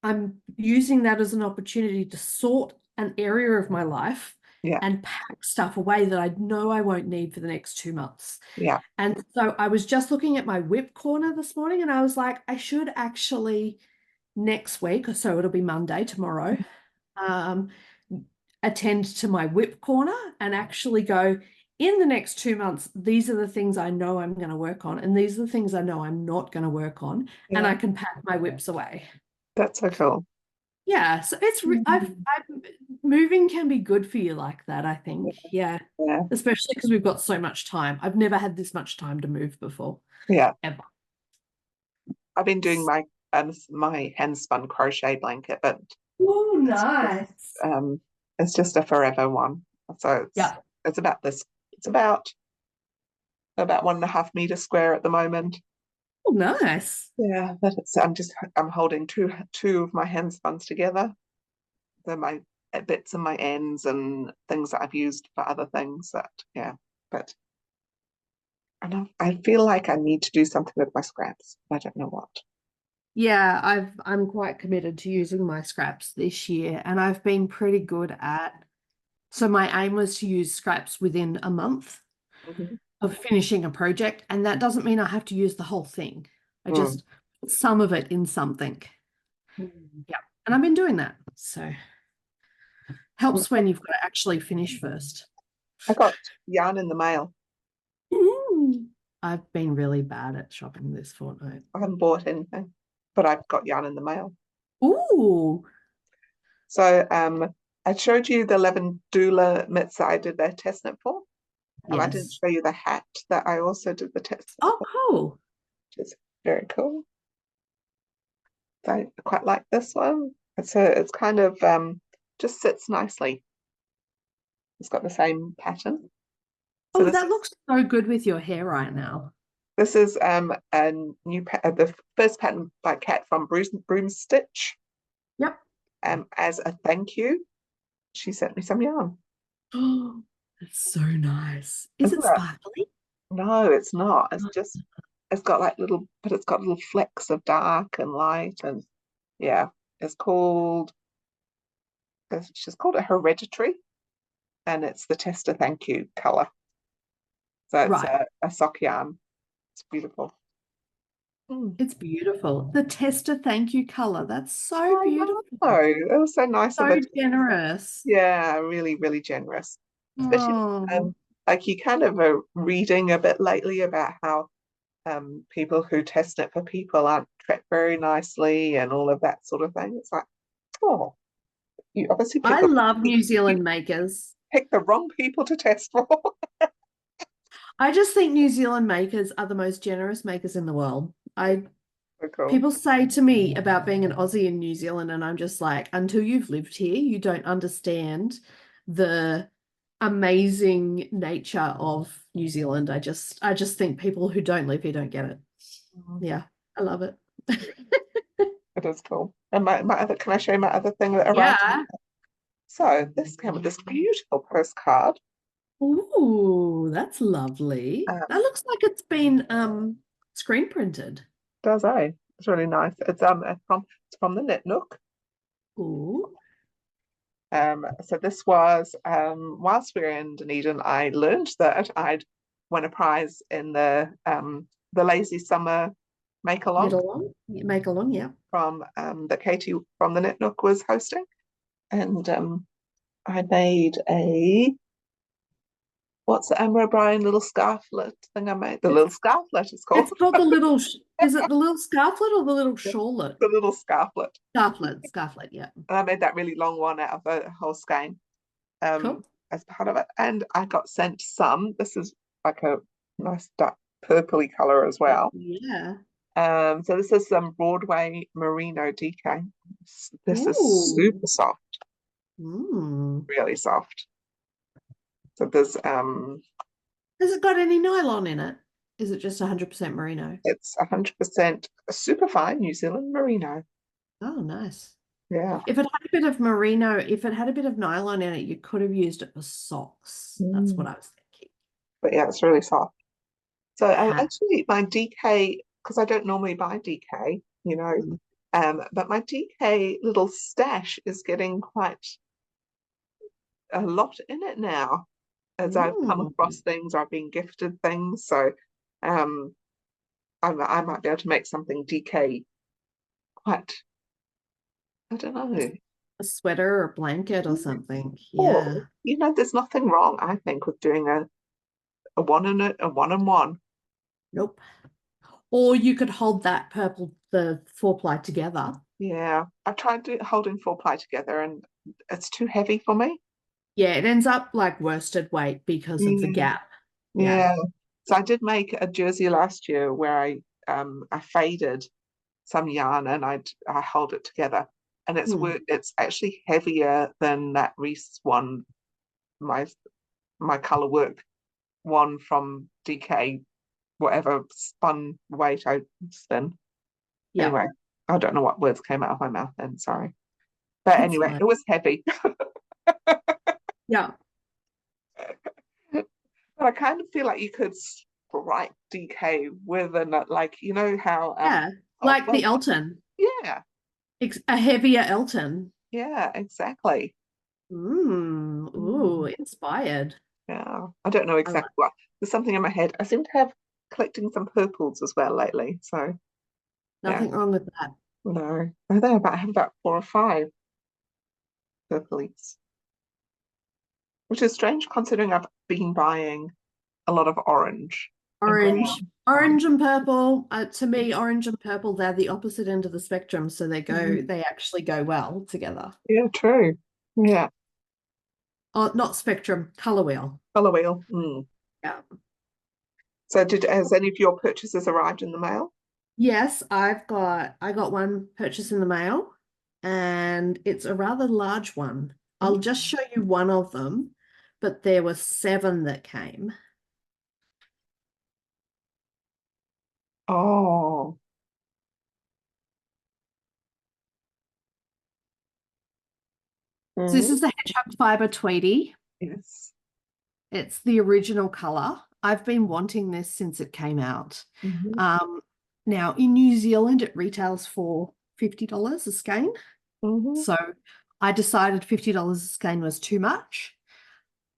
I'm using that as an opportunity to sort an area of my life Yeah. and pack stuff away that I know I won't need for the next 2 months. Yeah. And so I was just looking at my whip corner this morning and I was like, I should actually next week, so it'll be Monday, tomorrow, um, attend to my whip corner and actually go, in the next 2 months, these are the things I know I'm going to work on, and these are the things I know I'm not going to work on, and Yeah. I can pack my whips away. That's so cool. Yeah, so it's I've moving can be good for you like that, I think. Yeah, Yeah. especially because we've got so much time. I've never had this much time to move before, Yeah. ever. I've been doing my hand spun crochet blanket, but Oh, it's just nice. it's just a forever one. So Yeah. it's about this. It's about 1.5 meters square at the moment. Oh, nice. Yeah, but I'm holding two of my hand spuns together. They're my bits and my ends and things that I've used for other things that, yeah. But I feel like I need to do something with my scraps. I don't know what. Yeah, I'm quite committed to using my scraps this year, and I've been pretty good at. So my aim was to use scraps within a month Mhm. of finishing a project, and that doesn't mean I have to use the whole thing. I Mm. just put some of it in something. Mm. Yeah, and I've been doing that. So helps when you've got to actually finish first. I got yarn in the mail. Ooh. I've been really bad at shopping this fortnight. I haven't bought anything, but I've got yarn in the mail. Ooh, So I showed you the Levandula mitts that I did their test knit for. I didn't yes. show you the hat that I also did the test knit Oh, for, cool. which is very cool. So I quite like this one. It's kind of just sits nicely. It's got the same pattern. So Oh, this that is looks so good with your hair right now. this is a new the first pattern by Kat from Broom Stitch. Yep. As a thank you, she sent me some yarn. Oh, that's so nice. Is Isn't it it? sparkly? No, it's not. It's got like but it's got little flecks of dark and light, and yeah, it's called she's called it Hereditary, and it's the Tester Thank You color. So it's Right. a sock yarn. It's beautiful. Mm. It's beautiful. The tester thank you color. That's so I know. beautiful. It was so nice of So her. generous. Yeah, really, really generous. Especially Oh, like you kind of are reading a bit lately about how people who test it for people aren't treated very nicely and all of that sort of thing. It's like, oh, you obviously I love New Zealand makers. pick the wrong people to test for. I just think New Zealand makers are the most generous makers in the world. So cool. People say to me about being an Aussie in New Zealand, and I'm just like, until you've lived here, you don't understand the amazing nature of New Zealand. I just think people who don't live here don't get it. Mhm. Yeah, I love it. It is cool. And my other, can I show you my other thing that arrived? Yeah. So this came with this beautiful postcard. Ooh, that's lovely. That Um, looks like it's been screen printed. does it's really nice. It's from the Knit Nook. Ooh. So this was whilst we were in Dunedin, I learned that I'd won a prize in the Lazy Summer Make Knit Along along. Make along, yeah. from that Katie from the Knit Nook was hosting, and I made a what's the Amber O'Brien little scarflet thing I made? The little scarflet is called. It's called the little, is it the little scarflet or the little Yeah, shawlet? the little scarflet. Scarflet, yeah. And I made that really long one out of a whole skein Cool. as part of it. And I got sent some. This is like a nice dark purpley color as well. Yeah. So this is some Broadway Merino DK. This is Ooh. super soft, Mm. really soft. So there's Has it got any nylon in it? Is it just 100% merino? it's 100% super fine New Zealand merino. Oh, nice. Yeah. If it had a bit of merino, if it had a bit of nylon in it, you could have used it for socks. That's what I was thinking. But yeah, it's really soft. So Hat. actually my DK, because I don't normally buy DK, Mm. but my DK little stash is getting quite a lot in it now as I've come Mm. across things, I've been gifted things. So um I might be able to make something DK quite, I don't know. A sweater or blanket or something. Or, Yeah. there's nothing wrong, I think, with doing a one and a one and one. Nope. Or you could hold that purple, the 4-ply together. Yeah, I've tried holding 4-ply together and it's too heavy for me. Yeah, it ends up like worsted weight because of the Yeah. gap. Yeah. Yeah. So I did make a jersey last year where I faded some yarn and I held it together. And Hmm. it's actually heavier than that Reese one, my color work one from DK, whatever spun weight I spin. Yeah, Anyway, I don't know what words came out of my mouth then, sorry. But it's anyway, fine. it was heavy. Yeah. But I kind of feel like you could strike DK with like how Yeah. oh Like well the Elton. yeah, A heavier Elton. yeah, exactly. Ooh, Mm, inspired. yeah. I don't know I like exactly what. There's something in my head. I seem to have collecting some purples as well lately. So yeah, nothing wrong with that. no. I have about 4 or 5 purples, which is strange considering I've been buying a lot of orange and Orange, brown. orange and purple. To me, orange and purple, they're the opposite end of the spectrum, so Mhm. they actually go well together. Yeah, true. Yeah, Oh, not spectrum, color wheel. color wheel. Mm. Yeah. So has any of your purchases arrived in the mail? Yes, I got one purchase in the mail, and it's a rather large one. Mm. I'll just show you one of them, but there were 7 that came. Oh, So this mm, is the Hedgehog Fiber Tweedy. yes. It's the original color. I've been wanting this since it came out. Mhm, Um, Now in New Zealand, it retails for $50 a skein. mhm. So I decided $50 a skein was too much.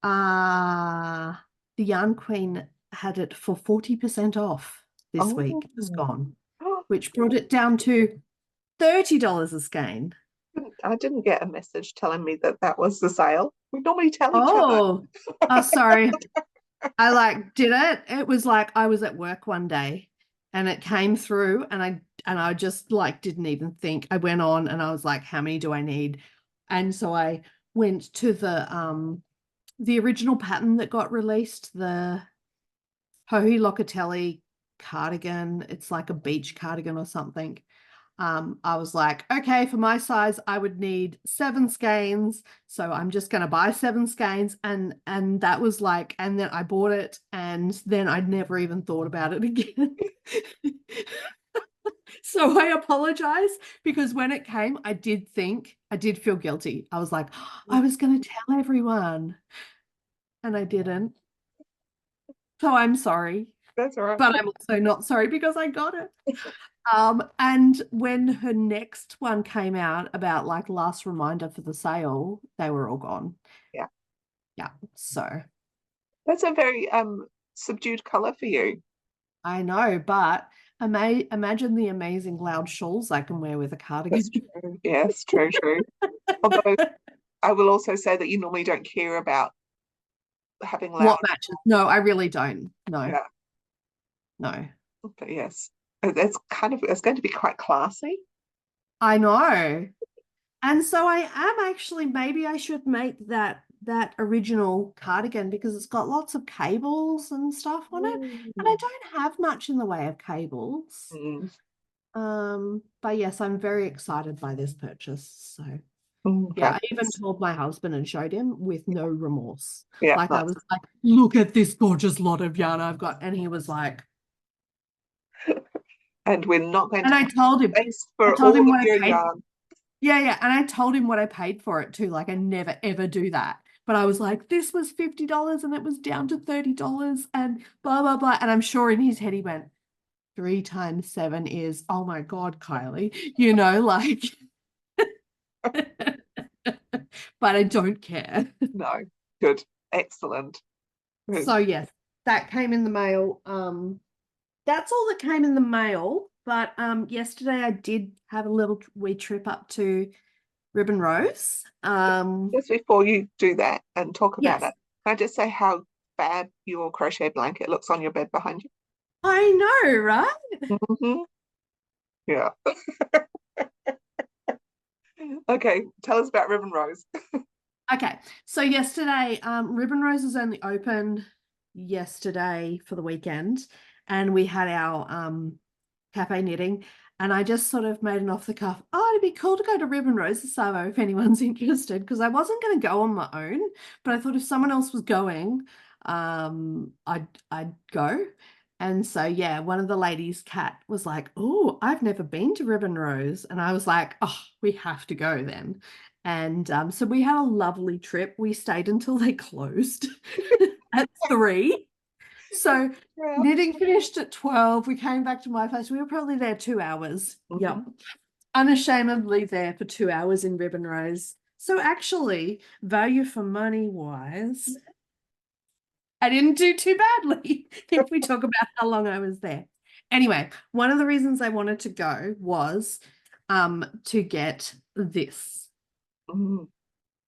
The Yarn Queen had it for 40% off this Oh, week, just gone, oh, which brought it down to $30 a skein. I didn't get a message telling me that that was the sale. We normally tell each other. Oh, sorry. I like did it. It was like I was at work one day and it came through and I just like didn't even think. I went on and I was like, how many do I need? And so I went to the original pattern that got released, the Hohi Locatelli cardigan. It's like a beach cardigan or something. I was like, okay, for my size, I would need 7 skeins. So I'm just going to buy 7 skeins. And that was like, and then I bought it and then I'd never even thought about it again. So I apologize because when it came, I did feel guilty. I was like, I was going to tell everyone and I didn't. So I'm sorry, That's all right. but I'm also not sorry because I got it. And when her next one came out about like last reminder for the sale, they were all gone. Yeah, Yeah. So that's a very subdued color for you. I know, but imagine the amazing loud shawls I can wear with a cardigan. That's true. Yes, true, true. Although I will also say that you normally don't care about having What loud. matches? No, I really don't. No, Yeah, no. but yes, it's going to be quite classy. I know. And so I am actually, maybe I should make that original cardigan because it's got lots of cables and stuff on it. And I Mm. don't have much in the way of cables. Mm. But yes, I'm very excited by this purchase. So Mm, yeah, I even fabulous. told my husband and showed him with no remorse. Yeah, Like I nice. was like, look at this gorgeous lot of yarn I've got. And he was like, And we're not going and to I have told him, space I for told all him of what I your paid. yarn. Yeah, yeah. And I told him what I paid for it too. Like I never ever do that. But I was like, this was $50 and it was down to $30 and blah blah blah. And I'm sure in his head he went, 3 times 7 is, oh my God, Kylie, like but I don't care. No, good, excellent. Good. So yes, that came in the mail. That's all that came in the mail. But yesterday I did have a little wee trip up to Ribbon Rose. Just before you do that and talk about Yes, it, can I just say how fab your crochet blanket looks on your bed behind I know, right? you? Yeah. Okay, tell us about Ribbon Rose. Okay, so yesterday, Ribbon Rose is only open yesterday for the weekend, and we had our cafe knitting, and I just sort of made an off the cuff. Oh, it'd be cool to go to Ribbon Rose this summer if anyone's interested, because I wasn't going to go on my own, but I thought if someone else was going, I'd go. And so yeah, one of the ladies, Kat, was like, "Oh, I've never been to Ribbon Rose," and I was like, "Oh, we have to go then." And so we had a lovely trip. We stayed until they closed at 3. So Yeah. knitting finished at 12. We came back to my place. We were probably there 2 hours. Yep. Mhm. Unashamedly there for 2 hours in Ribbon Rose. So actually, value for money wise, I didn't do too badly if we talk about how long I was there. Anyway, one of the reasons I wanted to go was to get this. Mhm.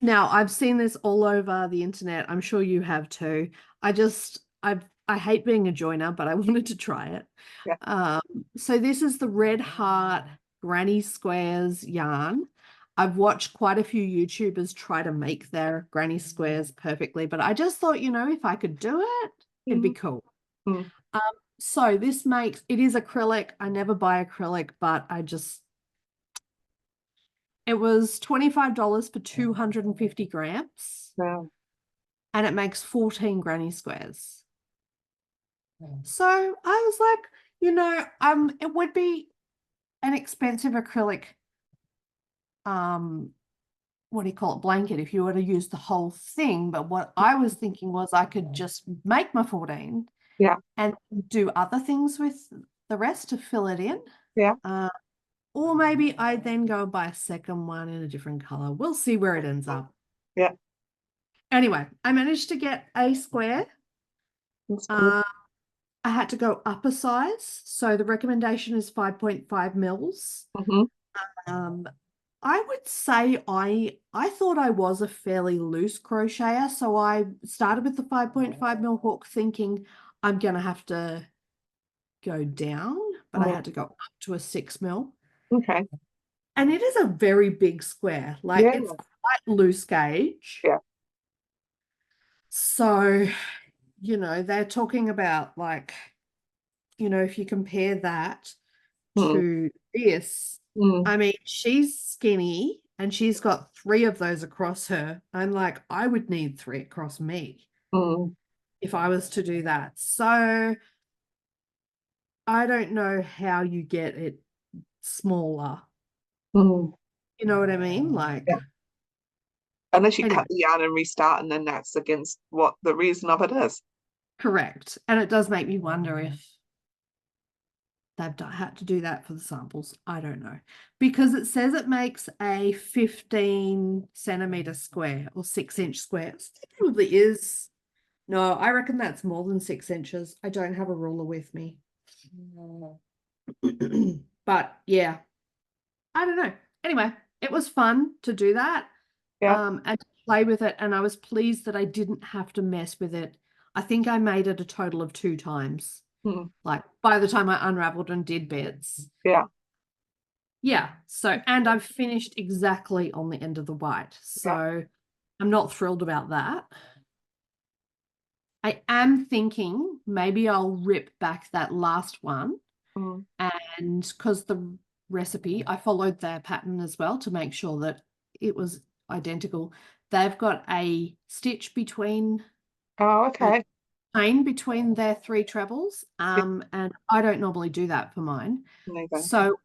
Now, I've seen this all over the internet. I'm sure you have too. I hate being a joiner, but I wanted to try it. Yeah. So this is the Red Heart Granny Squares yarn. I've watched quite a few YouTubers try to make their granny squares perfectly, but I just thought, if I could do it, it'd be Mhm. cool. Mhm. So it is acrylic. I never buy acrylic, but it was $25 for 250 grams. Yeah. And it makes 14 granny squares. So I was like, it would be an expensive acrylic, what do you call it, blanket if you were to use the whole thing. But what I was thinking was I could just make my 14 Yeah. and do other things with the rest to fill it in. Yeah. Or maybe I then go and buy a second one in a different color. We'll see where it ends up. Yeah. Anyway, I managed to get a square. That's good. I had to go up a size. So the recommendation is 5.5 mils. Mhm. I would say I thought I was a fairly loose crocheter. So I started with the 5.5 mil hook thinking I'm going to have to go down, but I Mhm. had to go up to a 6 mil. Okay. And it is a very big square. Like Yeah. it's quite loose gauge. Yeah. So, they're talking about like, if you compare that Mm. to this, Mm. I mean, she's skinny and she's got 3 of those across her. I'm like, I would need 3 across me Mm. if I was to do that. So I don't know how you get it smaller. Mm. You know what I mean? Like, Yeah. Unless you anyway, cut the yarn and restart, and then that's against what the reason of it is. correct. And it does make me wonder if they've had to do that for the samples. I don't know. Because it says it makes a 15 centimeter square or 6-inch square. So it probably is. No, I reckon that's more than 6 inches. I don't have a ruler with me. But yeah, I don't know. Anyway, it was fun to do that. Yeah. And play with it, and I was pleased that I didn't have to mess with it. I think I made it a total of 2 times. Hmm. Like by the time I unraveled and did bits. Yeah. Yeah. So, and I've finished exactly on the end of the white. So I'm not thrilled about that. I am thinking maybe I'll rip back that last one, Mm. and because the recipe, I followed their pattern as well to make sure that it was identical. They've got a stitch between Oh, a okay. chain between their 3 trebles. And I don't normally do that for mine. Neither. So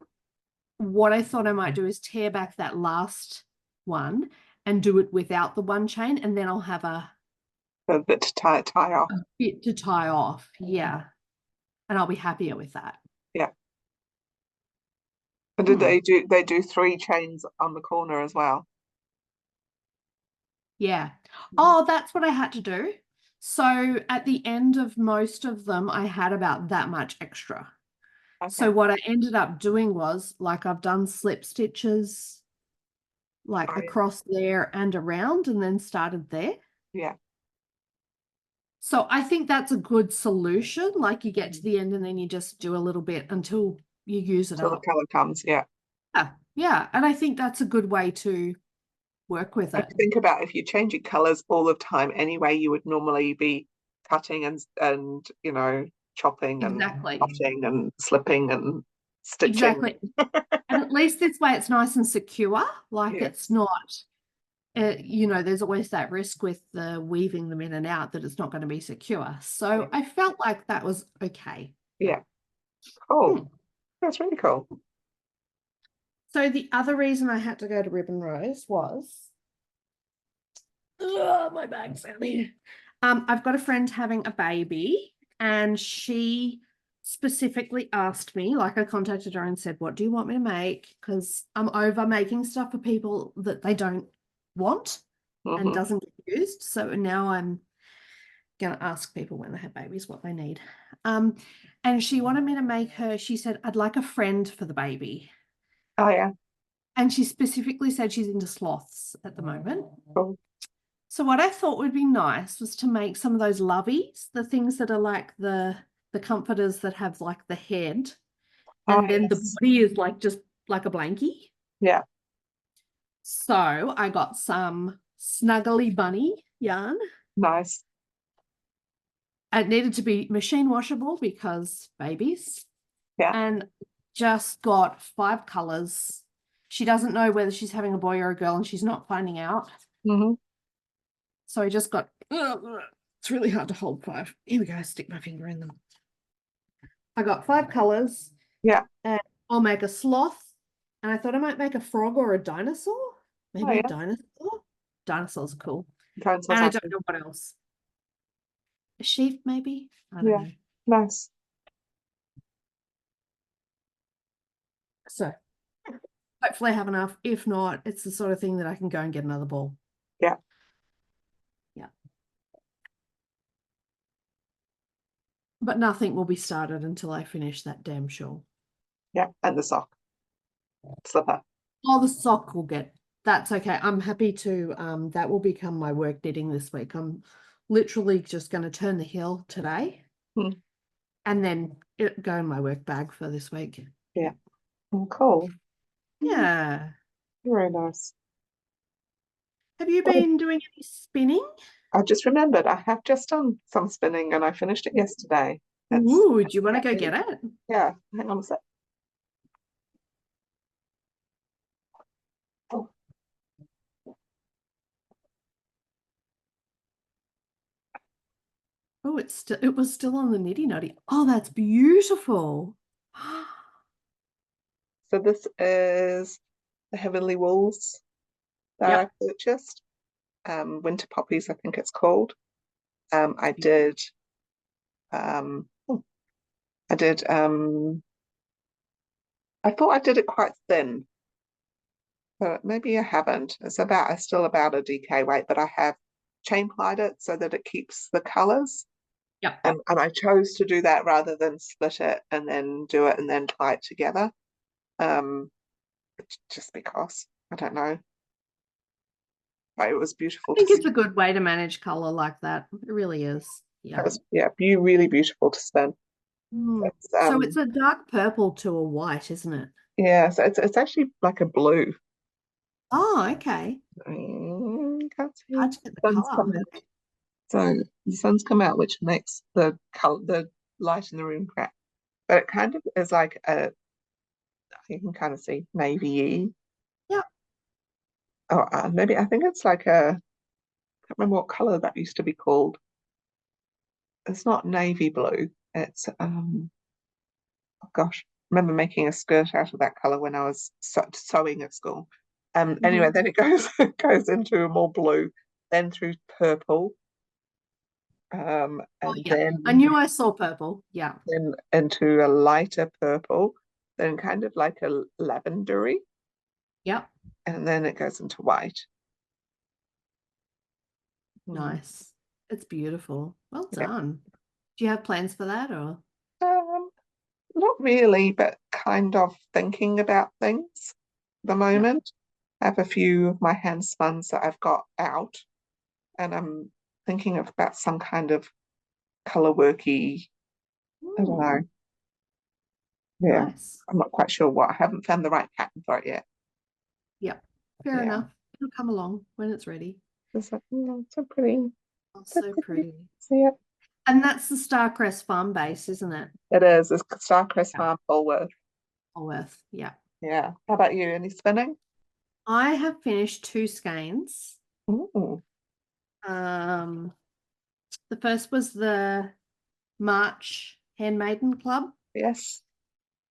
what I thought I might do is tear back that last one and do it without the one chain, and then I'll have A bit to tie off. a bit to tie off. Yeah. And I'll be happier with that. Yeah. And did Hmm. they do 3 chains on the corner as well? Yeah. Oh, that's what I had to do. So at the end of most of them, I had about that much extra. So Okay. what I ended up doing was, like, I've done slip stitches like Oh, across there and around, and then started there. yeah. So I think that's a good solution. Like, you get to the end and then you just do a little bit until you use it Till the up. color comes. Yeah. Yeah. Yeah. And I think that's a good way to work with And it. think about if you're changing colors all the time anyway, you would normally be cutting and chopping and Exactly. cutting and slipping and stitching. Exactly. And at least this way it's nice and secure. Like, it's Yes. not, there's always that risk with the weaving them in and out that it's not going to be secure. So Yeah. I felt like that was okay. Yeah. Hmm. Cool. That's really cool. So the other reason I had to go to Ribbon Rose was, ugh, my bag's out here. I've got a friend having a baby, and she specifically asked me, like, I contacted her and said, what do you want me to make? Because I'm over making stuff for people that they don't want and Hmm. doesn't get used. So now I'm going to ask people when they have babies what they need. And she wanted me to make her, she said, I'd like a friend for the baby. Oh, yeah. And she specifically said she's into sloths at the moment. Cool. So what I thought would be nice was to make some of those loveys, the things that are like the comforters that have like the head, Oh, and then the yes. body is like just like a blankie. Yeah. So I got some Snuggly Bunny yarn. Nice. It needed to be machine washable because babies, Yeah. and just got 5 colors. She doesn't know whether she's having a boy or a girl, and she's not finding out. Hmm. So I just got, it's really hard to hold 5. Here we go, stick my finger in them. I got 5 colors, Yeah. and I'll make a sloth. And I thought I might make a frog or a dinosaur. Oh, Maybe a yeah. dinosaur. Dinosaurs are cool. Dinosaurs And I are don't cool. know what else. A sheep, maybe? I don't Yeah. know. Nice. So hopefully I have enough. If not, it's the sort of thing that I can go and get another ball. Yeah. Yeah. But nothing will be started until I finish that damn shawl. Yeah. And the sock slipper. Oh, the sock will get, that's okay. I'm happy to, that will become my work knitting this week. I'm literally just going to turn the heel today Hmm. and then it go in my work bag for this week. Yeah. Oh, cool. Yeah. Very nice. Have you Oh, been doing any spinning? I just remembered I have just done some spinning and I finished it yesterday. Ooh, do you want to Yeah. go get it? Yeah. Hang on a sec. Oh, Oh, it was still on the Nitty Nutty. Oh, that's beautiful. so this is the Heavenly Walls that I Yep. purchased. Winter Poppies, I think it's called. I did oh, I did I thought I did it quite thin, but maybe I haven't. It's still about a DK weight, but I have chain plied it so that it keeps the colours. Yep. And I chose to do that rather than split it and then do it and then tie it together. Um, just because I don't know. but it was I beautiful to think see. it's a good way to manage color like that. It really is. It Yeah. was, yeah, really beautiful to spin. Mm. It's So it's a dark purple to a white, isn't it? yeah, so it's actually like a blue. Oh, okay. Can't see Hard it. to get the Sun's color. come out. So the sun's come out, which makes the color, the light in the room crack. But it kind of is like a, you can kind of see navy-y. Yeah. Oh, maybe I think it's like a, I can't remember what color that used to be called. It's not navy blue. It's oh gosh, I remember making a skirt out of that color when I was sewing at school. Anyway, Mhm. then it goes it goes into a more blue, then through purple, Oh, and yeah. I knew I saw purple. Yeah. then into a lighter purple, then kind of like a lavendery, Yep. and then it goes into white. Mm. Nice. It's beautiful. Well Yeah. done. Do you have plans for that or? Um, Not really, but kind of thinking about things at the Yeah. moment. I have a few of my hand spuns that I've got out, and I'm thinking of about some kind of color worky. I don't Mm, know. Yeah, nice. I'm not quite sure what. I haven't found the right pattern for it yet. Yep. Fair Yeah, enough. It'll come along when it's ready. it's like, so pretty, Oh, so so pretty. pretty. See it? And that's the Starcrest farm base, isn't it? It is. It's Starcrest Yeah. Farm Polworth. Alworth. Yeah. Yeah. How about you? Any spinning? I have finished 2 skeins. Ooh, Um, the first was the March Handmaiden Club, yes,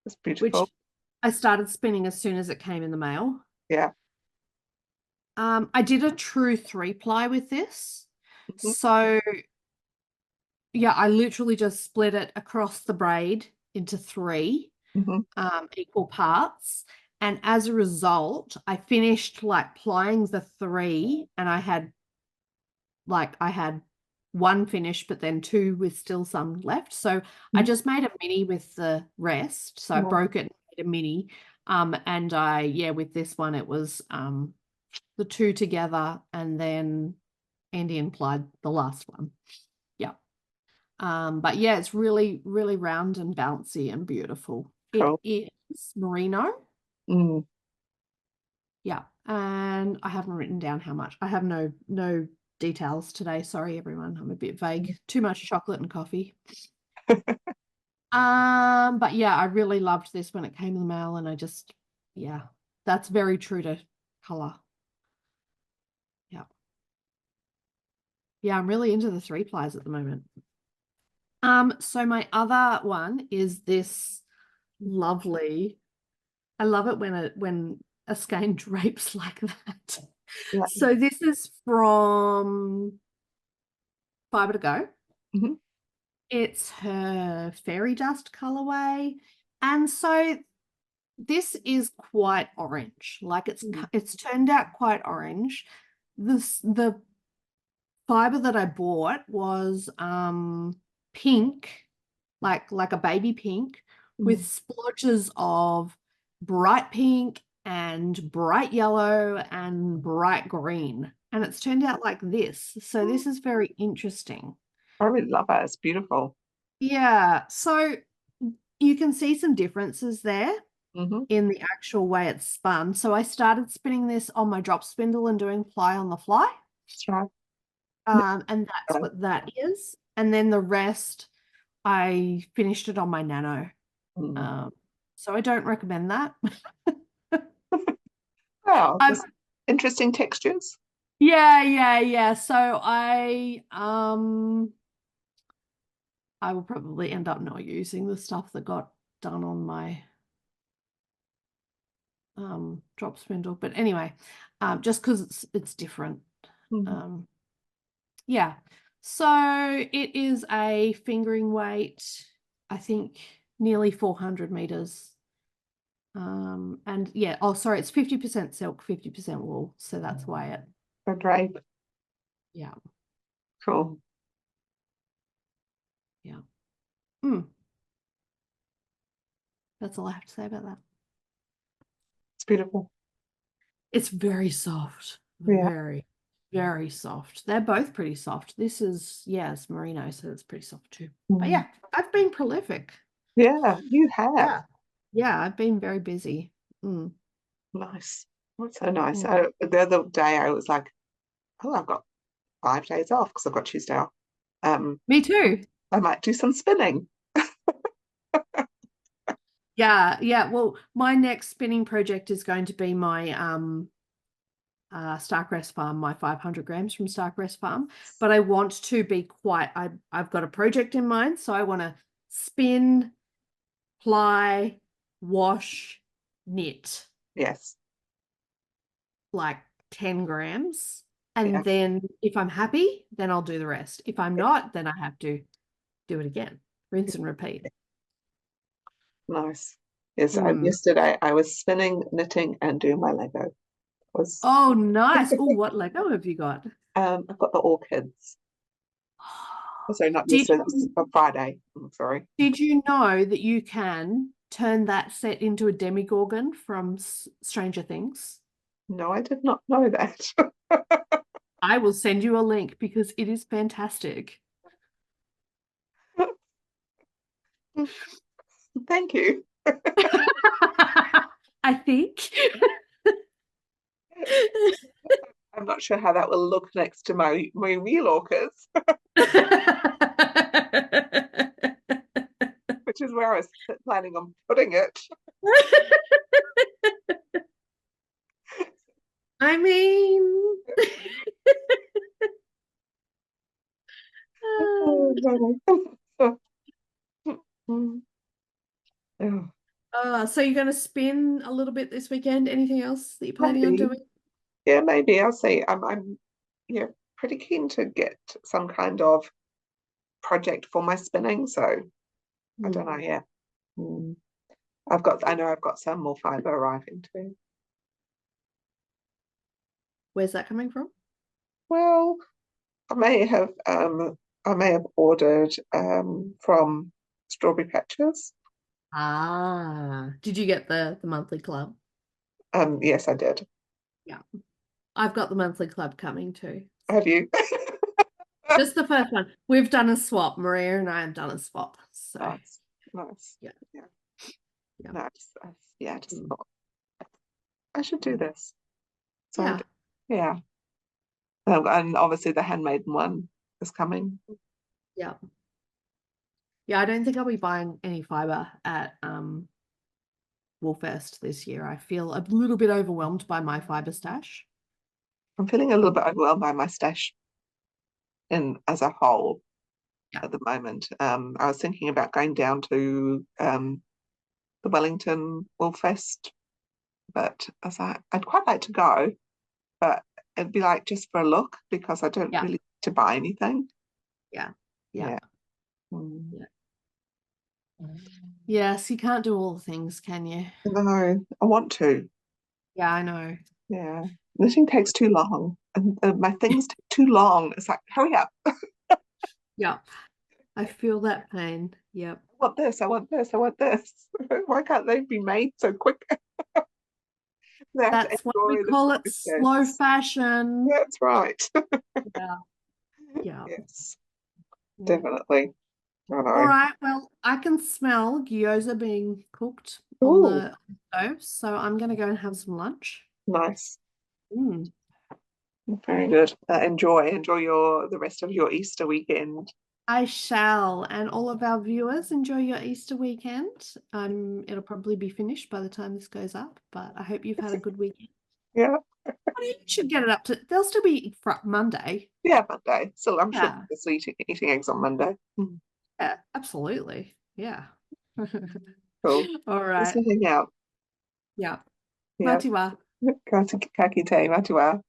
it's beautiful. which I started spinning as soon as it came in the mail. Yeah. I did a true 3-ply with this. Mhm, So yeah, I literally just split it across the braid into 3 mhm, equal parts. And as a result, I finished like plying the 3 and I had 1 finished, but then 2 with still some left. So I mhm. just made a mini with the rest. So I Yeah. broke it and made a mini. And yeah, with this one, it was the 2 together and then Andy applied the last one. Yeah. But yeah, it's really, really round and bouncy and beautiful. It Cool. is merino. Mm. Yeah. And I haven't written down how much. I have no details today. Sorry, everyone. I'm a bit vague. Too much chocolate and coffee. But yeah, I really loved this when it came in the mail, and yeah, that's very true to color. Yeah. Yeah, I'm really into the 3-plies at the moment. So my other one is this lovely. I love it when a skein drapes like that. Yeah. So this is from Fibre to Go. Mhm, It's her fairy dust colorway. And so this is quite orange. Like mhm, it's turned out quite orange. The fiber that I bought was pink, like a baby pink with mhm. splotches of bright pink and bright yellow and bright green. And it's turned out like this. So this is very interesting. I really love it. It's beautiful. Yeah. So you can see some differences there Hmm. in the actual way it's spun. So I started spinning this on my drop spindle and doing ply on the fly. That's right. And that's Right. what that is. And then the rest, I finished it on my nano. Mm. So I don't recommend that. Oh, I've there's interesting textures. yeah. So I will probably end up not using the stuff that got done on my drop spindle. But anyway, just because it's different. Mhm. Um, yeah. So it is a fingering weight, I think nearly 400 meters. And yeah, oh sorry, it's 50% silk, 50% wool. So that's why A drape. yeah, Cool. yeah. Mm, that's all I have to say about that. It's beautiful. It's very soft, Yeah. very. very soft. They're both pretty soft. This is, yes, merino, so it's pretty soft too. But Mm. yeah, I've been prolific. Yeah, you have. Yeah. Yeah, I've been very busy. Mm. Nice. That's so nice. Mm. The other day I was like, oh, I've got 5 days off because I've got Tuesday off. Me too. I might do some spinning. Yeah, yeah. Well, my next spinning project is going to be my Starcrest Farm, my 500 grams from Starcrest Farm. But I want to be quite, I've got a project in mind, so I want to spin, ply, wash, knit Yes. like 10 grams. And Yeah. then if I'm happy, then I'll do the rest. If I'm not, then I have to do it again. Rinse and repeat. Nice. Yes, Mm. yesterday I was spinning, knitting, and doing my Lego. Was Oh, nice. Oh, what Lego have you got? I've got the orchids. Sorry, not Did yesterday, this is on Friday. I'm sorry. did you know that you can turn that set into a Demigorgon from Stranger Things? No, I did not know that. I will send you a link because it is fantastic. Thank you. I think. I'm not sure how that will look next to my real orchids, which is where I was planning on putting it. I mean, Mm. Oh, so you're going to spin a little bit this weekend? Anything else that you're planning on maybe. doing? Yeah, maybe I'll see. I'm yeah, pretty keen to get some kind of project for my spinning, so I don't know yet. Mm. I know I've got some more fiber arriving too. Where's that coming from? Well, I may have ordered from Strawberry Patches. Ah, did you get the monthly club? Yes, I did. Yeah, I've got the monthly club coming too. Have you? Just the first one. We've done a swap. Maria and I have done a swap. So Nice, nice. yeah, Yeah, yeah. nice. Yeah, I just Mm. thought I should do this. So Yeah. yeah. And obviously the handmade one is coming. Yeah. Yeah, I don't think I'll be buying any fiber at Woolfest this year. I feel a little bit overwhelmed by my fiber stash. I'm feeling a little bit overwhelmed by my stash in as a whole Yeah. at the moment. I was thinking about going down to the Wellington Woolfest, but I was like, I'd quite like to go, but it'd be like just for a look because I don't Yeah. really need to buy anything. Yeah. Yeah. Yeah. Mm. Yeah. Yes, you can't do all the things, can you? No, I want to. Yeah, I know. Yeah. Knitting takes too long and my things take too long. It's like, hurry up. Yeah. I feel that pain. Yep. I want this, I want this, I want this. Why can't they be made so quick? They have to That's what we enjoy the call it, slow process. fashion. That's right. Yeah. Yeah. Yes, Mm. definitely. I All know. right. Well, I can smell gyoza being cooked on Ooh, the stove, so I'm going to go and have some lunch. nice. Mm. Very good. Enjoy the rest of your Easter weekend. I shall, and all of our viewers enjoy your Easter weekend. It'll probably be finished by the time this goes up, but I hope you've had a good weekend. Yeah, You should get it up to. They'll still be Monday. yeah, Monday. So I'm sure Yeah, we're still eating eggs on Monday. yeah, absolutely. Yeah. Cool. All Let's right. hang out. Yeah. Yeah. Matiwa. Ka kite, matua.